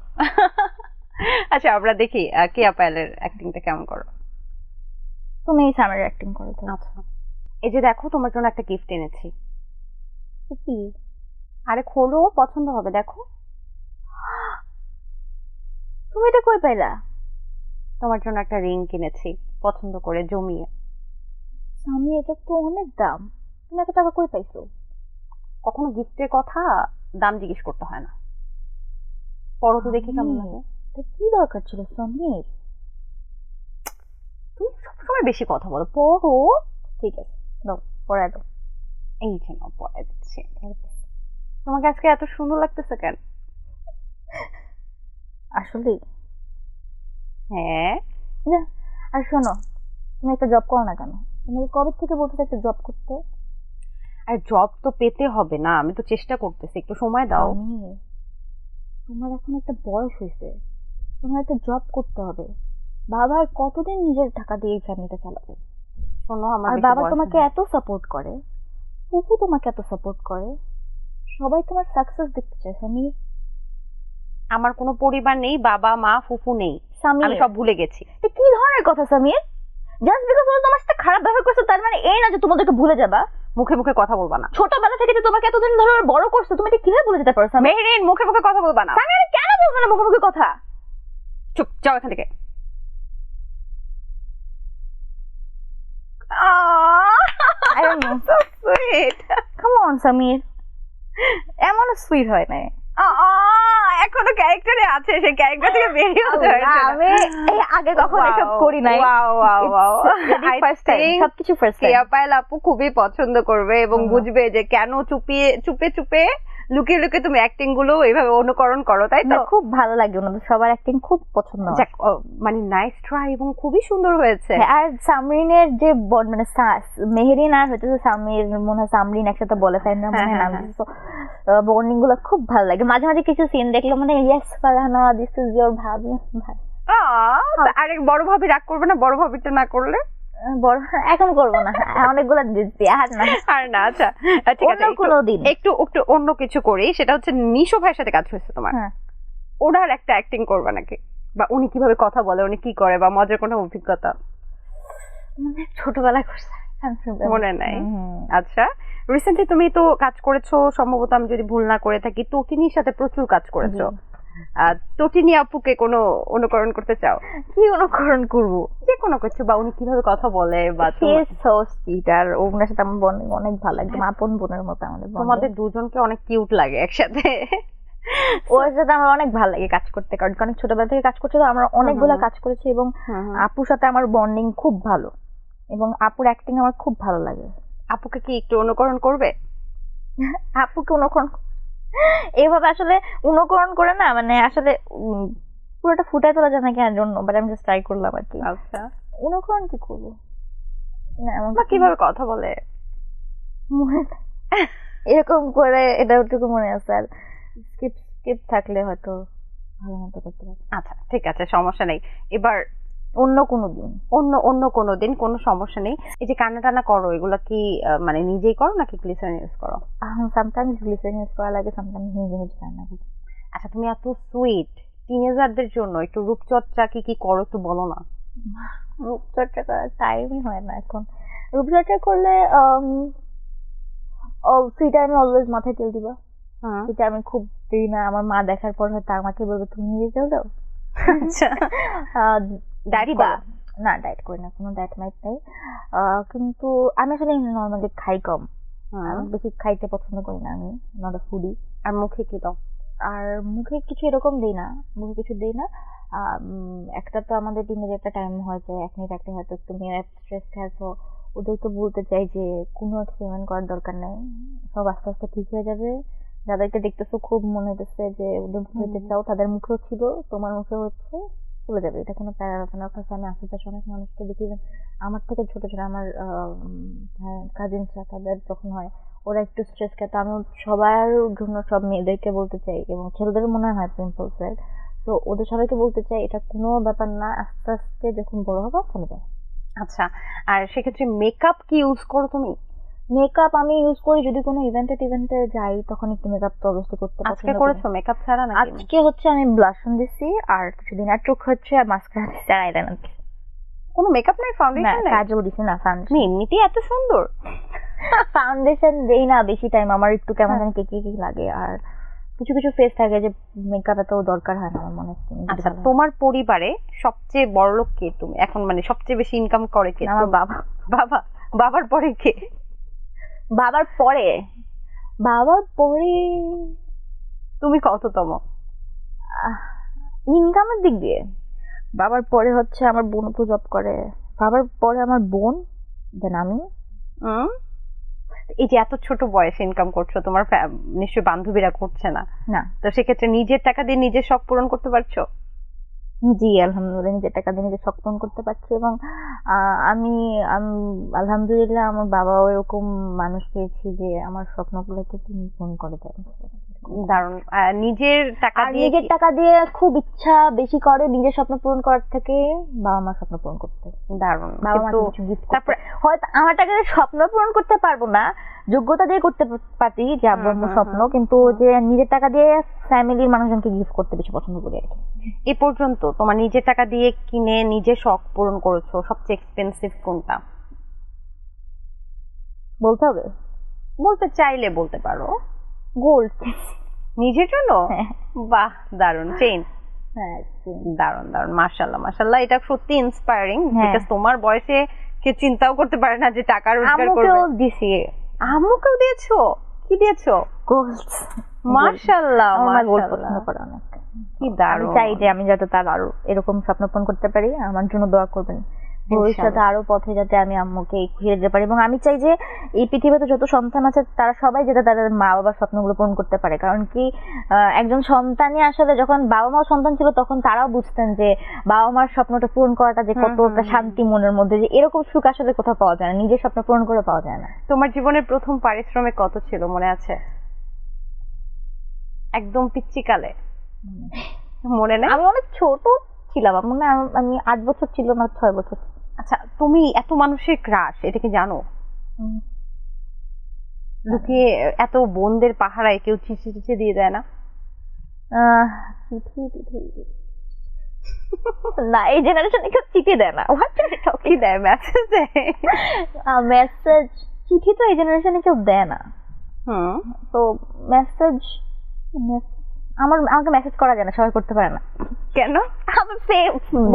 আচ্ছা আমরা দেখি কেয়া পায়েলের অ্যাক্টিংটা কেমন করো। তুমি সামার অ্যাক্টিং করো তো। আচ্ছা, এই যে দেখো তোমার জন্য একটা গিফট এনেছি। কি? আরে খোলো, পছন্দ হবে, দেখো। তুমি এটা কই পাইলা? তোমার জন্য একটা রিং কিনেছি পছন্দ করে জমিয়ে। আমি এটা তো অনেক দাম, তুমি এত টাকা কই পাইছো? কখনো গিফটের কথা দাম জিজ্ঞেস করতে হয় না, পরো তো দেখি কেমন লাগে। এটা কি দরকার ছিল সমীর? তুমি সবসময় বেশি কথা বলো, পরো। ঠিক আছে দাও, পড়ায় দাও। এই যে নাও, পড়াই দিচ্ছি। তোমাকে আজকে এত সুন্দর লাগতেছে কেন? আসলে হ্যাঁ। আর শোনো, তুমি একটা জব করো না কেন? তোমাকে কবে থেকে বলতে একটা জব করতে? আর জব তো পেতে হবে না, আমি তো চেষ্টা করতেছি, একটু সময় দাও। তোমার এখন একটা বয়স হয়েছে, তোমার একটা জব করতে হবে। বাবা আর কতদিন নিজের টাকা দিয়ে এই ফ্যামিলিটা চালাবে? শোনো, আমার আর বাবা তোমাকে এত সাপোর্ট করে, ফুফু তোমাকে এত সাপোর্ট করে, সবাই তোমার সাকসেস দেখতে চায় সামির। আমার কোনো পরিবার নেই, বাবা মা ফুফু নেই, আমি সব ভুলে গেছি। এটা কি ধরনের কথা সামির? জাস্ট বিকজ ও তোমার সাথে খারাপ ব্যবহার করছে তার মানে এই না যে তোমাদেরকে ভুলে যাবা। মুখে মুখে কথা বলবা না। ছোটবেলা থেকে যে তোমাকে এতদিন ধরে বড় করছে, তুমি এটা কিভাবে ভুলে যেতে পারো সামির? মেহেরিন, মুখে মুখে কথা বলবা না। সামির কেন বলবো না মুখে মুখে কথা? চুপ যাও এখান থেকে। I don't know. Sweet. Come on, Samir. এমন সুইট হয় না। এখনো ক্যারেক্টারে আছে, সেই ক্যারেক্টার থেকে বেরিয়ে হতে হয়েছে না। আমি এই আগে কখনো এসব করি নাই। ফার্স্ট টাইম, সবকিছু ফার্স্ট টাইম। কেয়া পায়েল আপু খুবই পছন্দ করবে এবং বুঝবে যে কেন চুপে চুপে লুকিয়ে লুকিয়ে তুমি অ্যাক্টিং গুলো এইভাবে অনুকরণ করো, তাই তো? খুব ভালো লাগে, ওনাদের সবার অ্যাক্টিং খুব পছন্দ হয়। যাক, মানে নাইস ট্রাই এবং খুবই সুন্দর হয়েছে। আর সামরিনের যে মানে মেহেরিন আর হচ্ছে সামির, মনে হয় সামরিন একসাথে বলে, তাই না? মনে হয় নাম। বন্ডিং গুলো খুব ভালো লাগে। মাঝে মাঝে কিছু সিন দেখলে মানে yes Farhana, this is your ভাবি। আরে বড় ভাবি রাগ করবে না বড় ভাবিটা না করলে? বড় এখন করবো না, অনেকগুলো দিচ্ছি আর না। আর না, আচ্ছা ঠিক আছে, কোনোদিন একটু একটু অন্য কিছু করি। সেটা হচ্ছে নিশো ভাইয়ের সাথে কাজ হয়েছে তোমার, ওনার একটা অ্যাক্টিং করবে নাকি? বা উনি কিভাবে কথা বলে, উনি কি করে, বা মজার কোনো অভিজ্ঞতা ছোটবেলায় করছে, মনে নাই? আচ্ছা, রিসেন্টলি তুমি তো কাজ করেছো সম্ভবত, আমি যদি ভুল না করে থাকি, তটিনীর সাথে প্রচুর কাজ করেছো। তটিনী আপুকে কোনো অনুকরণ করতে চাও? কি অনুকরণ করবো? যে কোনো কিছু, বা উনি কিভাবে কথা বলে, বা আর ওনার সাথে আমার বন্ডিং অনেক ভালো, একদম আপন বোনের মতো আমাদের। তোমাদের দুজনকে অনেক কিউট লাগে একসাথে। ওর সাথে আমার অনেক ভালো লাগে কাজ করতে, কারণ অনেক ছোটবেলা থেকে কাজ করছে তো, আমরা অনেকগুলো কাজ করেছি এবং আপুর সাথে আমার বন্ডিং খুব ভালো এবং আপুর অ্যাক্টিং আমার খুব ভালো লাগে। আপুকে কি একটু অনুকরণ করবে? আপুকে অনুকরণ এইভাবে আসলে অনুকরণ করে না, মানে আসলে পুরোটা ফুটাই তোলা যায় না কেন জন্য, বাট আমি জাস্ট ট্রাই করলাম আর কি। আচ্ছা, অনুকরণ কি করবো? বা কিভাবে কথা বলে মনে এরকম করে, এটা ওটুকু মনে আছে। আর স্কিপ থাকলে হয়তো ভালো মতো করতে পারি। আচ্ছা ঠিক আছে, সমস্যা নেই। এবার অন্য কোনো দিন, অন্য কোনো দিন, কোনো সমস্যা নেই। এই যে কান্না টান্না করো, এগুলা কি মানে নিজেই করো নাকি গ্লিসারিন ইউজ করো? সামটাইমস গ্লিসারিন ইউজ করা লাগে, সামটাইমস নিজে কান্না করি। আচ্ছা, তুমি এত সুইট, টিনেজারদের জন্য একটু রূপচর্চা কি করো একটু বলো না। রূপচর্চা করার টাইমই হয় না এখন। রূপচর্চা করলে ফ্রি টাইমে অলওয়েজ মাথায় তেল দিবা। এটা আমি খুব দিই না, আমার মা দেখার পর হয়তো আমাকে বলবে তুমি নিজে তেল দাও। আচ্ছা, ডায়েট না, ডায়েট করি না, কোনো ডায়েট মাইট নেই। কিন্তু আমি আসলে নর্মালি খাই কম, বেশি খাইতে পছন্দ করি না, আমি নট আ ফুডি। আর মুখে কি দাও? আর মুখে কিছু এরকম দিই না, মুখে কিছু দিই না। একটা তো আমাদের দিনের একটা টাইম হয় যে এক মিনিট রাখতে, হয়তো তুমি স্ট্রেস খাইছো, ওদের তো বলতে চাই যে কোনো এক্সপেরিমেন্ট করার দরকার নেই, সব আস্তে আস্তে ঠিক হয়ে যাবে। যাদেরকে দেখতেছো খুব মনে হচ্ছে যে ওদের হইতে চাও, তাদের মুখেও ছিল, তোমার মুখে হচ্ছে, চলে যাবে, এটা কোনো প্যারা ব্যাপার না। আমি আশেপাশে অনেক মানুষকে দেখি, আমার থেকে ছোট ছোট আমার কাজিনসরা, তাদের যখন হয় ওরা একটু স্ট্রেস খায়, তো আমি সবার জন্য সব মেয়েদেরকে বলতে চাই, এবং ছেলেদের মনে হয় পিম্পলস, রাইট? তো ওদের সবাইকে বলতে চাই এটা কোনো ব্যাপার না, আস্তে আস্তে যখন বড় হবে চলে যায়। আচ্ছা, আর সেক্ষেত্রে মেকআপ কি ইউজ করো তুমি? মেকআপ আমি ইউজ করি যদি কোনো ইভেন্টে যাই, তখন একটু মেকআপ তো অবশ্যই করতে পছন্দ করি। আজকে করেছো মেকআপ ছাড়া নাকি? আজকে হচ্ছে আমি ব্লাশন দিছি, আর কিছুদিন আর চোখ হচ্ছে, আর মাস্কারা দিছি, আর আইলাইনার দিছি। কোনো মেকআপ নাই, ফাউন্ডেশন নাই? কাজল দিছি না, ফাউন্ডেশন। এমনিতেই এত সুন্দর। ফাউন্ডেশন দেই না বেশি টাইম, আমার একটু কেমন জানি কি লাগে, আর কিছু কিছু ফেস থাকে যে মেকআপ এত দরকার হয় না আমার মনে হয়। আচ্ছা, তোমার পরিবারে সবচেয়ে বড় লোক কে তুমি এখন, মানে সবচেয়ে বেশি ইনকাম করে কে? আমার বাবা। বাবার পরে কে? বাবার পরে তুমি কততম ইনকামের দিক দিয়ে? বাবার পরে হচ্ছে আমার বোন, তো জব করে। বাবার পরে আমার বোন, দেন আমি। এই যে এত ছোট বয়সে ইনকাম করছো, তোমার নিশ্চয়ই বান্ধবীরা করছে না? না। তো সেক্ষেত্রে নিজের টাকা দিয়ে নিজের শখ পূরণ করতে পারছো? জি আলহামদুলিল্লাহ, নিজের টাকা দিয়ে নিজে শখ পূরণ করতে পারছি, এবং আমি আলহামদুলিল্লাহ আমার বাবাও এরকম মানুষ পেয়েছি যে আমার স্বপ্নগুলোকে পূরণ করে দেয়। দারুণ। নিজের টাকা দিয়ে খুব ইচ্ছা বেশি করে নিজের স্বপ্ন পূরণ করার থেকে বাবা মার স্বপ্ন পূরণ করতে। দারুণ। বাবা মা কিছু গিফট, তারপরে হয়তো আমার টাকা দিয়ে স্বপ্ন পূরণ করতে পারবো না, যোগ্যতা দিয়ে করতে পারি যে আব্বু আম্মুর স্বপ্ন, কিন্তু যে নিজের টাকা দিয়ে ফ্যামিলির মানুষজনকে গিফট করতে বেশি পছন্দ করি আর কি। এ পর্যন্ত তোমার নিজের টাকা দিয়ে কিনে নিজের শখ পূরণ করেছো সবচেয়ে এক্সপেন্সিভ কোনটা? বলতে হবে? বলতে চাইলে বলতে পারো। গোল্ড। নিজের জন্য? বাহ, দারুণ। চেইন? হ্যাঁ দারুণ দারুণ, মাশাআল্লাহ মাশাআল্লাহ, এটা সত্যি ইন্সপায়ারিং। হ্যাঁ। বিকজ তোমার বয়সে কে চিন্তাও করতে পারে না যে টাকা রোজগার করবে। আম্মুকেও দিছি আম্মুকেও দিয়েছো? কি দিয়েছো? গোল্ড। মাশাআল্লাহ আমার মা গোল্ড মাশাআল্লাহ, পছন্দ করে অনেক। কি আমি দারুণ। চাই যে আমি যাতে তার আরো এরকম স্বপ্ন পূরণ করতে পারি। আমার জন্য দোয়া করবেন ভবিষ্যতে আরো পথে যাতে আমি আম্মুকে ঘিরে যেতে পারি। এবং আমি চাই যে এই পৃথিবীতে যত সন্তান আছে তারা সবাই যাতে তাদের মা বাবার স্বপ্নগুলো পূরণ করতে পারে। কারণ কি একজন সন্তানই আসলে যখন বাবা মাও সন্তান ছিল তখন তারাও বুঝতেন যে বাবা মার স্বপ্নটা পূরণ করাটা যে কত একটা শান্তি মনের মধ্যে, যে এরকম সুখ আসলে কোথাও পাওয়া যায় না, নিজের স্বপ্ন পূরণ করে পাওয়া যায় না। তোমার জীবনের প্রথম পারিশ্রমিক কত ছিল মনে আছে? একদম পিচ্চিকালে মনে নেই? আমি অনেক ছোট ছিলাম, মনে হয় আমি 8 বছর ছিল না 6 বছর। আচ্ছা, তুমি এত মানুষের ক্রাশ, এটা কি জানো? লুকিয়ে এত বোনদের পাহারায় কেউ চিঠি চিঠি দিয়ে দেয় না? চিঠি না, এই জেনারেশনে কেউ চিঠি দেয় না। কি দেয়? মেসেজ দেয়? মেসেজ, চিঠি তো এই জেনারেশনে কেউ দেয় না। তো মেসেজ, আমাকে মেসেজ করা যায় না, সবাই করতে পারে না। কেন?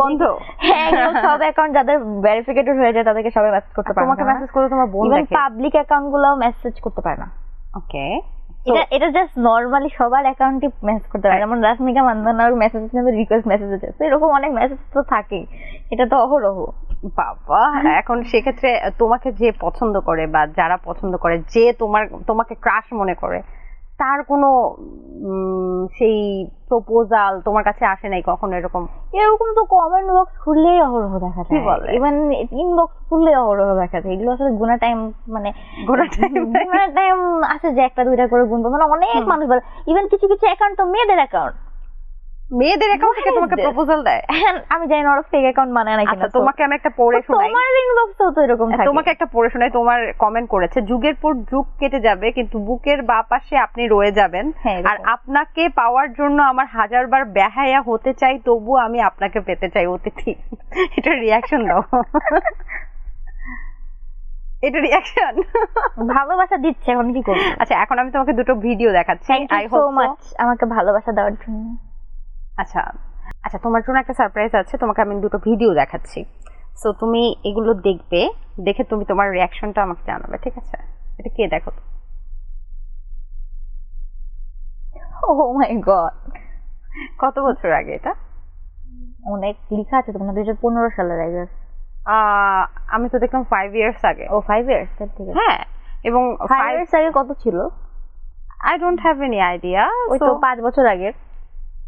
বন্ধ। হ্যাঁ, সব অ্যাকাউন্ট যাদের ভেরিফিকেটেড হয়ে যায় তাদেরকে সবাই মেসেজ করতে পারে না। তোমাকে মেসেজ করে তোমার বোন দেখে? পাবলিক অ্যাকাউন্ট গুলো মেসেজ করতে পারে না। ওকে, এটা জাস্ট নরমালি সবার অ্যাকাউন্টে মেসেজ করতে পারে। যেমন রাশমিকা মান্দানার মেসেজ কিন্তু রিকোয়েস্ট মেসেজ আছে, তো এরকম অনেক মেসেজ তো থাকে, এটা তো অহরহ। বাবা, এখন সেক্ষেত্রে তোমাকে যে পছন্দ করে বা যারা পছন্দ করে, যে তোমাকে ক্রাশ মনে করে, তার কোনো সেই প্রপোজাল তোমার কাছে আসে নাই কখনো? এরকম তো কমেন্ট বক্স খুললেই অহরহ দেখা যায়। কি বলে? ইভেন ইনবক্স খুললেই অহরহ দেখা যায়। এগুলো আসলে গুনা টাইম, মানে গুনা টাইম আছে যে একটা দুইটা করে গুনবো, মানে অনেক মানুষ বলে। ইভেন কিছু কিছু অ্যাকাউন্ট তো মেয়েদের অ্যাকাউন্ট থেকে তোমাকে প্রপোজাল দেয়। আমি জানি না ওরা ফেক অ্যাকাউন্ট মানে নাকি। আচ্ছা, তোমাকে আমি একটা পড়ে শোনাই। তোমার ইনবক্সেও তো এরকম থাকে। তোমাকে একটা পড়ে শোনাই। তোমার কমেন্ট করেছে, যুগের পর যুগ কেটে যাবে কিন্তু বুকের বাঁ পাশে আপনি রয়ে যাবেন, আর আপনাকে পাওয়ার জন্য আমার 1000 বার বেহায়া হতে চাই, তবু আমি আপনাকে পেতে চাই অতিথি। এটা রিয়াকশন দাও। এটা রিয়াকশন। ভালোবাসা দিচ্ছে, এখন কি করব? আচ্ছা, এখন আমি তোমাকে দুটো ভিডিও দেখাচ্ছি। আই হোপ সো মাচ আমাকে ভালোবাসা দেওয়ার জন্য। আচ্ছা আচ্ছা, তোমার জন্য একটা সারপ্রাইজ আছে। তোমাকে আমি দুটো ভিডিও দেখাচ্ছি, সো তুমি এগুলো দেখবে, দেখে তুমি তোমার রিয়াকশনটা আমাকে জানাবে, ঠিক আছে? এটা কে? দেখো। ও মাই গড, কত বছর আগে এটা? অনেক লেখা আছে তোমার 2015 সালের আগে। আমি তো দেখলাম 5 ইয়ার্স আগে। ও 5 ইয়ার্স, ঠিক আছে। হ্যাঁ, এবং 5 ইয়ার্স আগে কত ছিল? I don't have any idea. ওই তো 5 বছর আগে।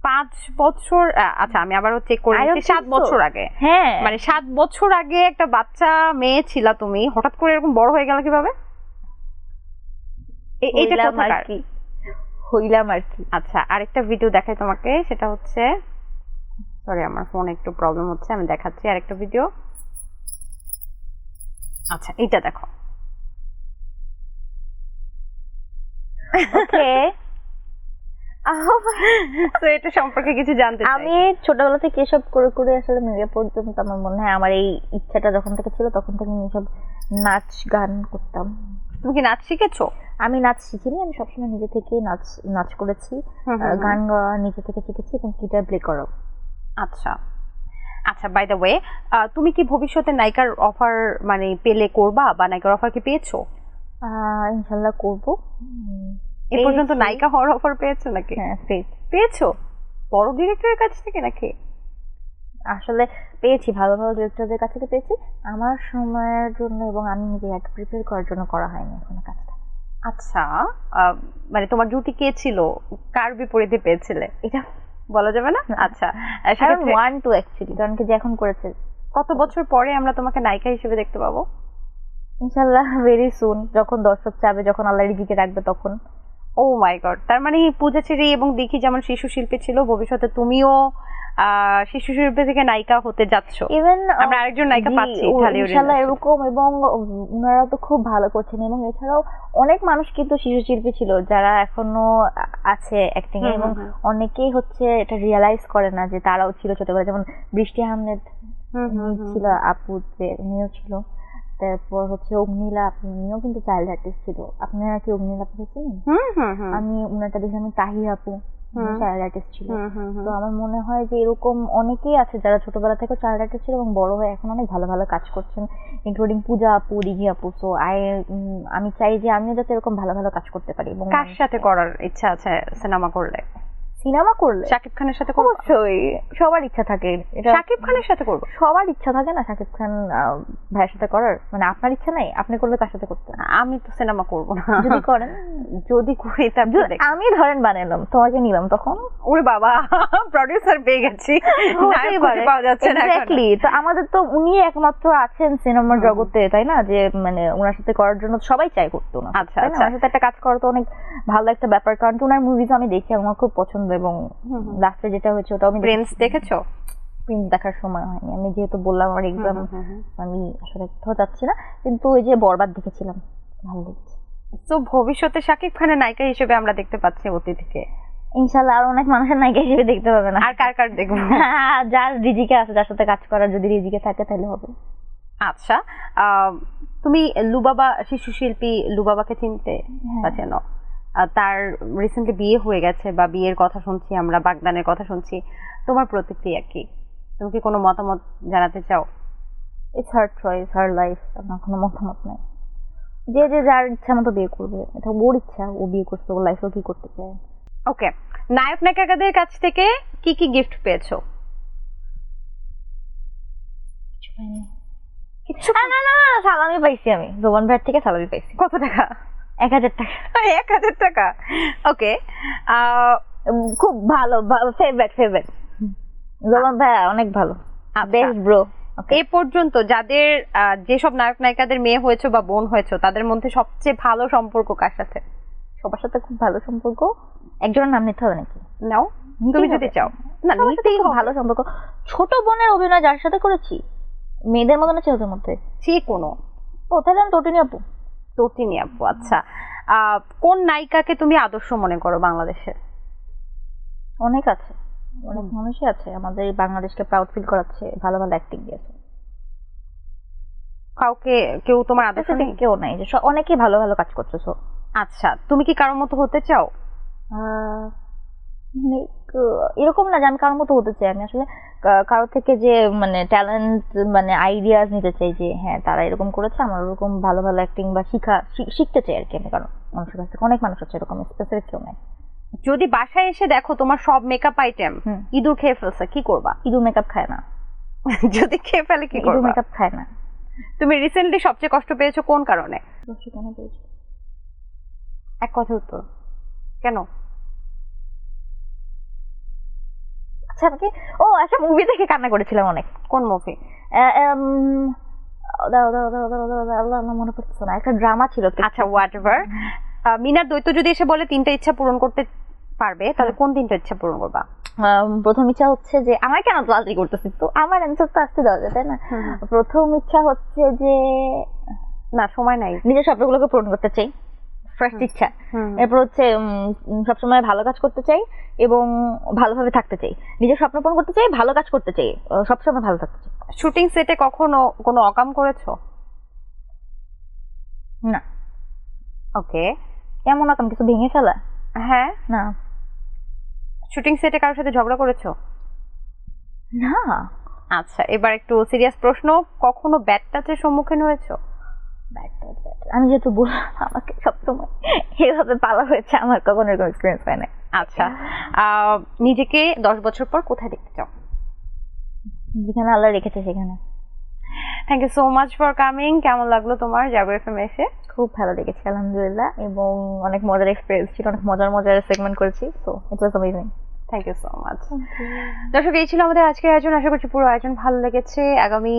5 বছর? আচ্ছা, আমি আবারও চেক করে নিচ্ছি। 7 বছর আগে। হ্যাঁ, মানে 7 বছর আগে একটা বাচ্চা মেয়ে ছিল তুমি, হঠাৎ করে এরকম বড় হয়ে গেল কিভাবে? এটা কোথাকার? হইলাম আর কি। আচ্ছা, আরেকটা ভিডিও দেখাই তোমাকে, সেটা হচ্ছে, সরি আমার ফোনে একটু প্রবলেম হচ্ছে, আমি দেখাচ্ছি আরেকটা ভিডিও। আচ্ছা, এটা দেখো। ওকে, তো এটা সম্পর্কে কিছু জানতে চাই। আমি ছোটবেলা থেকে এসব করে করে আসলে মেয়ে পর্যন্ত আমার মনে হয় আমার এই ইচ্ছাটা যখন থেকে ছিল তখন থেকে আমি এসব নাচ গান করতাম। তুমি কি নাচ শিখেছো? আমি নাচ শিখিনি, আমি সবসময় নিজে থেকেই নাচ করেছি, গান গাওয়া নিজে থেকে শিখেছি এবং গিটার প্লে করা। আচ্ছা আচ্ছা, বাই দ্য ওয়ে, তুমি কি ভবিষ্যতে নায়িকার অফার মানে পেলে করবা, বা নায়িকার অফার কি পেয়েছো? ইনশাআল্লাহ করব। এই পর্যন্ত নায়িকা হওয়ার অফার পেয়েছো নাকি? হ্যাঁ, পেয়েছো। বড় ডিরেক্টরের কাছ থেকে নাকি? আসলে পেয়েছি, ভালো ভালো ডিরেক্টরদের কাছ থেকে পেয়েছি। আমার সময়ের জন্য এবং আমি নিজে একটা প্রিপেয়ার করার জন্য করা হয়নি এখনো কাজটা। আচ্ছা, মানে তোমার জুটি কে ছিল, কার বিপরীতে পেয়েছিলে, এটা বলা যাবে না? আচ্ছা, সেক্ষেত্রে 1 2 অ্যাকচুয়ালি, কারণ কি যে এখন করেছে। কত বছর পরে আমরা তোমাকে নায়িকা হিসেবে দেখতে পাবো? ইনশাআল্লাহ ভেরি সুন, যখন দর্শক চাবে, যখন আল্লাহ রিজিকে রাখবে তখন। ও মাই গড, তার মানে পূজা চেরি এবং দিঘি যেমন শিশু শিল্পী ছিল, ভবিষ্যতে তুমিও শিশু শিল্পী থেকে নায়িকা হতে যাচ্ছ। ইভেন আমরা আরেকজন নায়িকা পাচ্ছি ইনশাআল্লাহ এরকম, এবং ওনারা তো খুব ভালো করছেন। এবং এছাড়াও অনেক মানুষ কিন্তু শিশু শিল্পী ছিল যারা এখনো আছে অ্যাক্টিং এ, এবং অনেকেই হচ্ছে এটা রিয়ালাইজ করে না যে তারাও ছিল ছোটবেলায়। যেমন বৃষ্টি আহমেদ ছিল, আপু যে উনিও ছিল। তারপর হচ্ছে অগ্নিলা আপু, উনিও কিন্তু চাইল্ড আর্টিস্ট ছিল। আপনারা কি অগ্নিলা আপু চিনেন? আমি উনারটা দেখে, আমি তাহি আপু, চাইল্ড আর্টিস্ট ছিল। তো আমার মনে হয় যে এরকম অনেকেই আছে যারা ছোটবেলা থেকে চাইল্ড আর্টিস্ট ছিল এবং বড় হয়ে এখন অনেক ভালো ভালো কাজ করছেন, ইনক্লুডিং পূজা আপু, রিগি আপু। সো আমি চাই যে আমিও যাতে এরকম ভালো ভালো কাজ করতে পারি। এবং কার সাথে করার ইচ্ছা আছে সিনেমা করলে? সিনেমা করলে শাকিব খানের সাথে করব? অবশ্যই, সবার ইচ্ছা থাকে। এটা শাকিব খানের সাথে করব? সবার ইচ্ছা থাকে না শাকিব খান ভাইয়ের সাথে করার? মানে আপনার ইচ্ছা নাই? আপনি করলে কার সাথে করতেন? আমি তো সিনেমা করব না। যদি করেন, যদি করি তারপর আমি ধরেন বানাইলাম, তোমাকে নিলাম, তখন ওরে বাবা, প্রোডিউসার পেয়ে গেছি, নায়ক খুঁজে পাওয়া যাচ্ছে না এখন। এক্স্যাক্টলি। তো আমাদের তো উনি একমাত্র আছেন সিনেমার জগতে, তাই না? যে মানে ওনার সাথে করার জন্য সবাই চাই করতো না। আচ্ছা তাই না? ওনার সাথে একটা কাজ করা তো অনেক ভালো একটা ব্যাপার, কারণ কি ওনার মুভিজ আমি দেখি, আমার খুব পছন্দ। এবং লাস্টে যেটা হয়েছে ওটাও আমি প্রিন্স দেখেছো? প্রিন্স দেখার সময় হয়নি, আমি যেহেতু বললাম আমার এক্সাম, আমি আসলে কোথাও যাচ্ছি না। কিন্তু ওই যে বরবাদ দেখেছিলাম, ভালো লেগেছে। তো ভবিষ্যতে শাকিব খানের নায়িকা হিসেবে আমরা দেখতে পাচ্ছি অতিথিকে? ইনশাআল্লাহ আর অনেক মানুষের নায়িকা হিসেবে দেখতে পাবে না। আর কার কার দেখবো? যার রিজিকে আছে, যার সাথে কাজ করার যদি রিজিকে থাকে তাহলে হবে। আচ্ছা, তুমি লুবাবা, শিশু শিল্পী লুবাবাকে চিনতে বা চেনো? তার রিসেন্টলি বিয়ে হয়ে গেছে বা বিয়ের কথা শুনছি আমরা, বাগদানের কথা শুনছি। তোমার প্রতিক্রিয়া কি? তুমি কি কোনো মতামত জানাতে চাও? It's her choice, her life, আমার কোনো মতামত নাই। যে যে যার ইচ্ছা মতো বিয়ে করবে, এটা ওর ইচ্ছা, ও বিয়ে করছে, ওর লাইফেও কি করতে চায়। ওকে, নায়ক নায়িকাদের কাছ থেকে কি কি গিফট পেয়েছো? কিছু পাইনি। কিছু না, না, না, সালামি পাইছি আমি, জোবান ভাইয়ের থেকে সালামি পাইছি। কত টাকা? 1000 টাকা। 1000 টাকা? ওকে, খুব ভালো, ফেভারিট। জোবান ভাই অনেক ভালো, বেস্ট ব্রো। এ পর্যন্ত যাদের যেসব নায়ক নায়িকাদের মেয়ে হয়েছে বা বোন হয়েছে, তাদের মধ্যে সবচেয়ে ভালো সম্পর্ক কার সাথে? সবার সাথে খুব ভালো সম্পর্ক। একজনের নাম নিতে হবে নাকি? নাও, তুমি যদি চাও। না, নিতেই হবে। ভালো সম্পর্ক। ছোট বোনের অভিনয় যার সাথে করেছি, মেয়েদের মতো না ছেলেদের মধ্যে, যে কোনো। ও তাহলে আমি তটিনী আপু। তটিনী আপু, আচ্ছা। কোন নায়িকাকে তুমি আদর্শ মনে করো বাংলাদেশে? অনেক আছে, অনেক মানুষই আছে আমাদের এই বাংলাদেশকে প্রাউড ফিল করাচ্ছে, ভালো ভালো অ্যাক্টিং দিয়েছে। কেউ তোমার আদর্শ নেই? কেউ নাই, যে অনেকেই ভালো ভালো কাজ করছে। সো আচ্ছা, তুমি কি কারোর মতো হতে চাও? এরকম না যে আমি কারোর মতো হতে চাই, আমি আসলে কারোর থেকে যে মানে ট্যালেন্ট, মানে আইডিয়াস নিতে চাই, যে হ্যাঁ তারা এরকম করেছে, আমার ওরকম ভালো ভালো অ্যাক্টিং বা শিখতে চাই আর কি আমি। কারণ মানুষের কাছ থেকে অনেক মানুষ আছে এরকম, স্পেসিফিক কেউ নাই। যদি বাসায় এসে দেখো তোমার সব মেকআপ আইটেম ইঁদুর খেয়ে ফেলছে, কি করবা? ইঁদুর মেকআপ খায় না। যদি খেয়ে ফেলে কি করবা? ইঁদুর মেকআপ খায় না। তুমি রিসেন্টলি সবচেয়ে কষ্ট পেয়েছো কোন কারণে? কেন পেয়েছো? এক কথা উত্তর। কেন? আচ্ছা, আমাকে একটা মুভি দেখে কান্না করেছিলাম অনেক। কোন মুভি? মনে পড়ছে না, একটা ড্রামা ছিল। আচ্ছা, হোয়াটএভার। মিনার দৈত্য যদি এসে বলে 3টা ইচ্ছা পূরণ করতে পারবে, তাহলে কোন 3টা ইচ্ছা পূরণ করবা? প্রথম ইচ্ছা হচ্ছে যে, আমার কেন ক্লাসি করতেছি, তো আমার অ্যান্সার তো আসতে দেওয়া যায়, তাই না? প্রথম ইচ্ছা হচ্ছে যে, না সময় নাই, নিজের স্বপ্নগুলোকে পূরণ করতে চাই, ফার্স্ট ইচ্ছা। এরপর হচ্ছে সবসময় ভালো কাজ করতে চাই এবং ভালোভাবে থাকতে চাই। নিজের স্বপ্ন পূরণ করতে চাই, ভালো কাজ করতে চাই, সবসময় ভালো থাকতে চাই। শুটিং সেটে কখনো কোনো অকাম করেছো? না। ওকে, কেমন অকাম? কিছু ভেঙে ফেলা? হ্যাঁ। না। শুটিং সেটে কারোর সাথে ঝগড়া করেছো? না। আচ্ছা, এবার একটু সিরিয়াস প্রশ্ন, কখনো ব্যাড টাচের সম্মুখীন হয়েছো? আমি যেহেতু বললাম আমাকে সবসময় এভাবে পালা হয়েছে, আমার কখনো এরকম এক্সপিরিয়েন্স হয় না। আচ্ছা, নিজেকে 10 বছর পর কোথায় দেখতে চাও? যেখানে আল্লাহ রেখেছে সেখানে। Thank you so much for coming. কেমন লাগলো তোমার জাগো এফএম এসে? খুব ভালো লেগেছে আলহামদুলিল্লাহ, এবং অনেক মজার এক্সপিরিয়েন্স ছিল, অনেক মজার সেগমেন্ট করেছি, so it was amazing. Thank you so much. দর্শক, এই ছিল আমাদের আজকের আয়োজন। আশা করছি পুরো আয়োজন ভালো লেগেছে। আগামী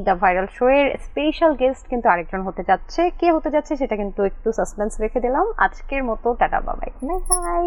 দ্য ভাইরাল শো এর স্পেশাল গেস্ট কিন্তু আরেকজন হতে যাচ্ছে। কে হতে যাচ্ছে সেটা কিন্তু একটু সাসপেন্স রেখে দিলাম। আজকের মতো টাটা, বাই বাই। বাই।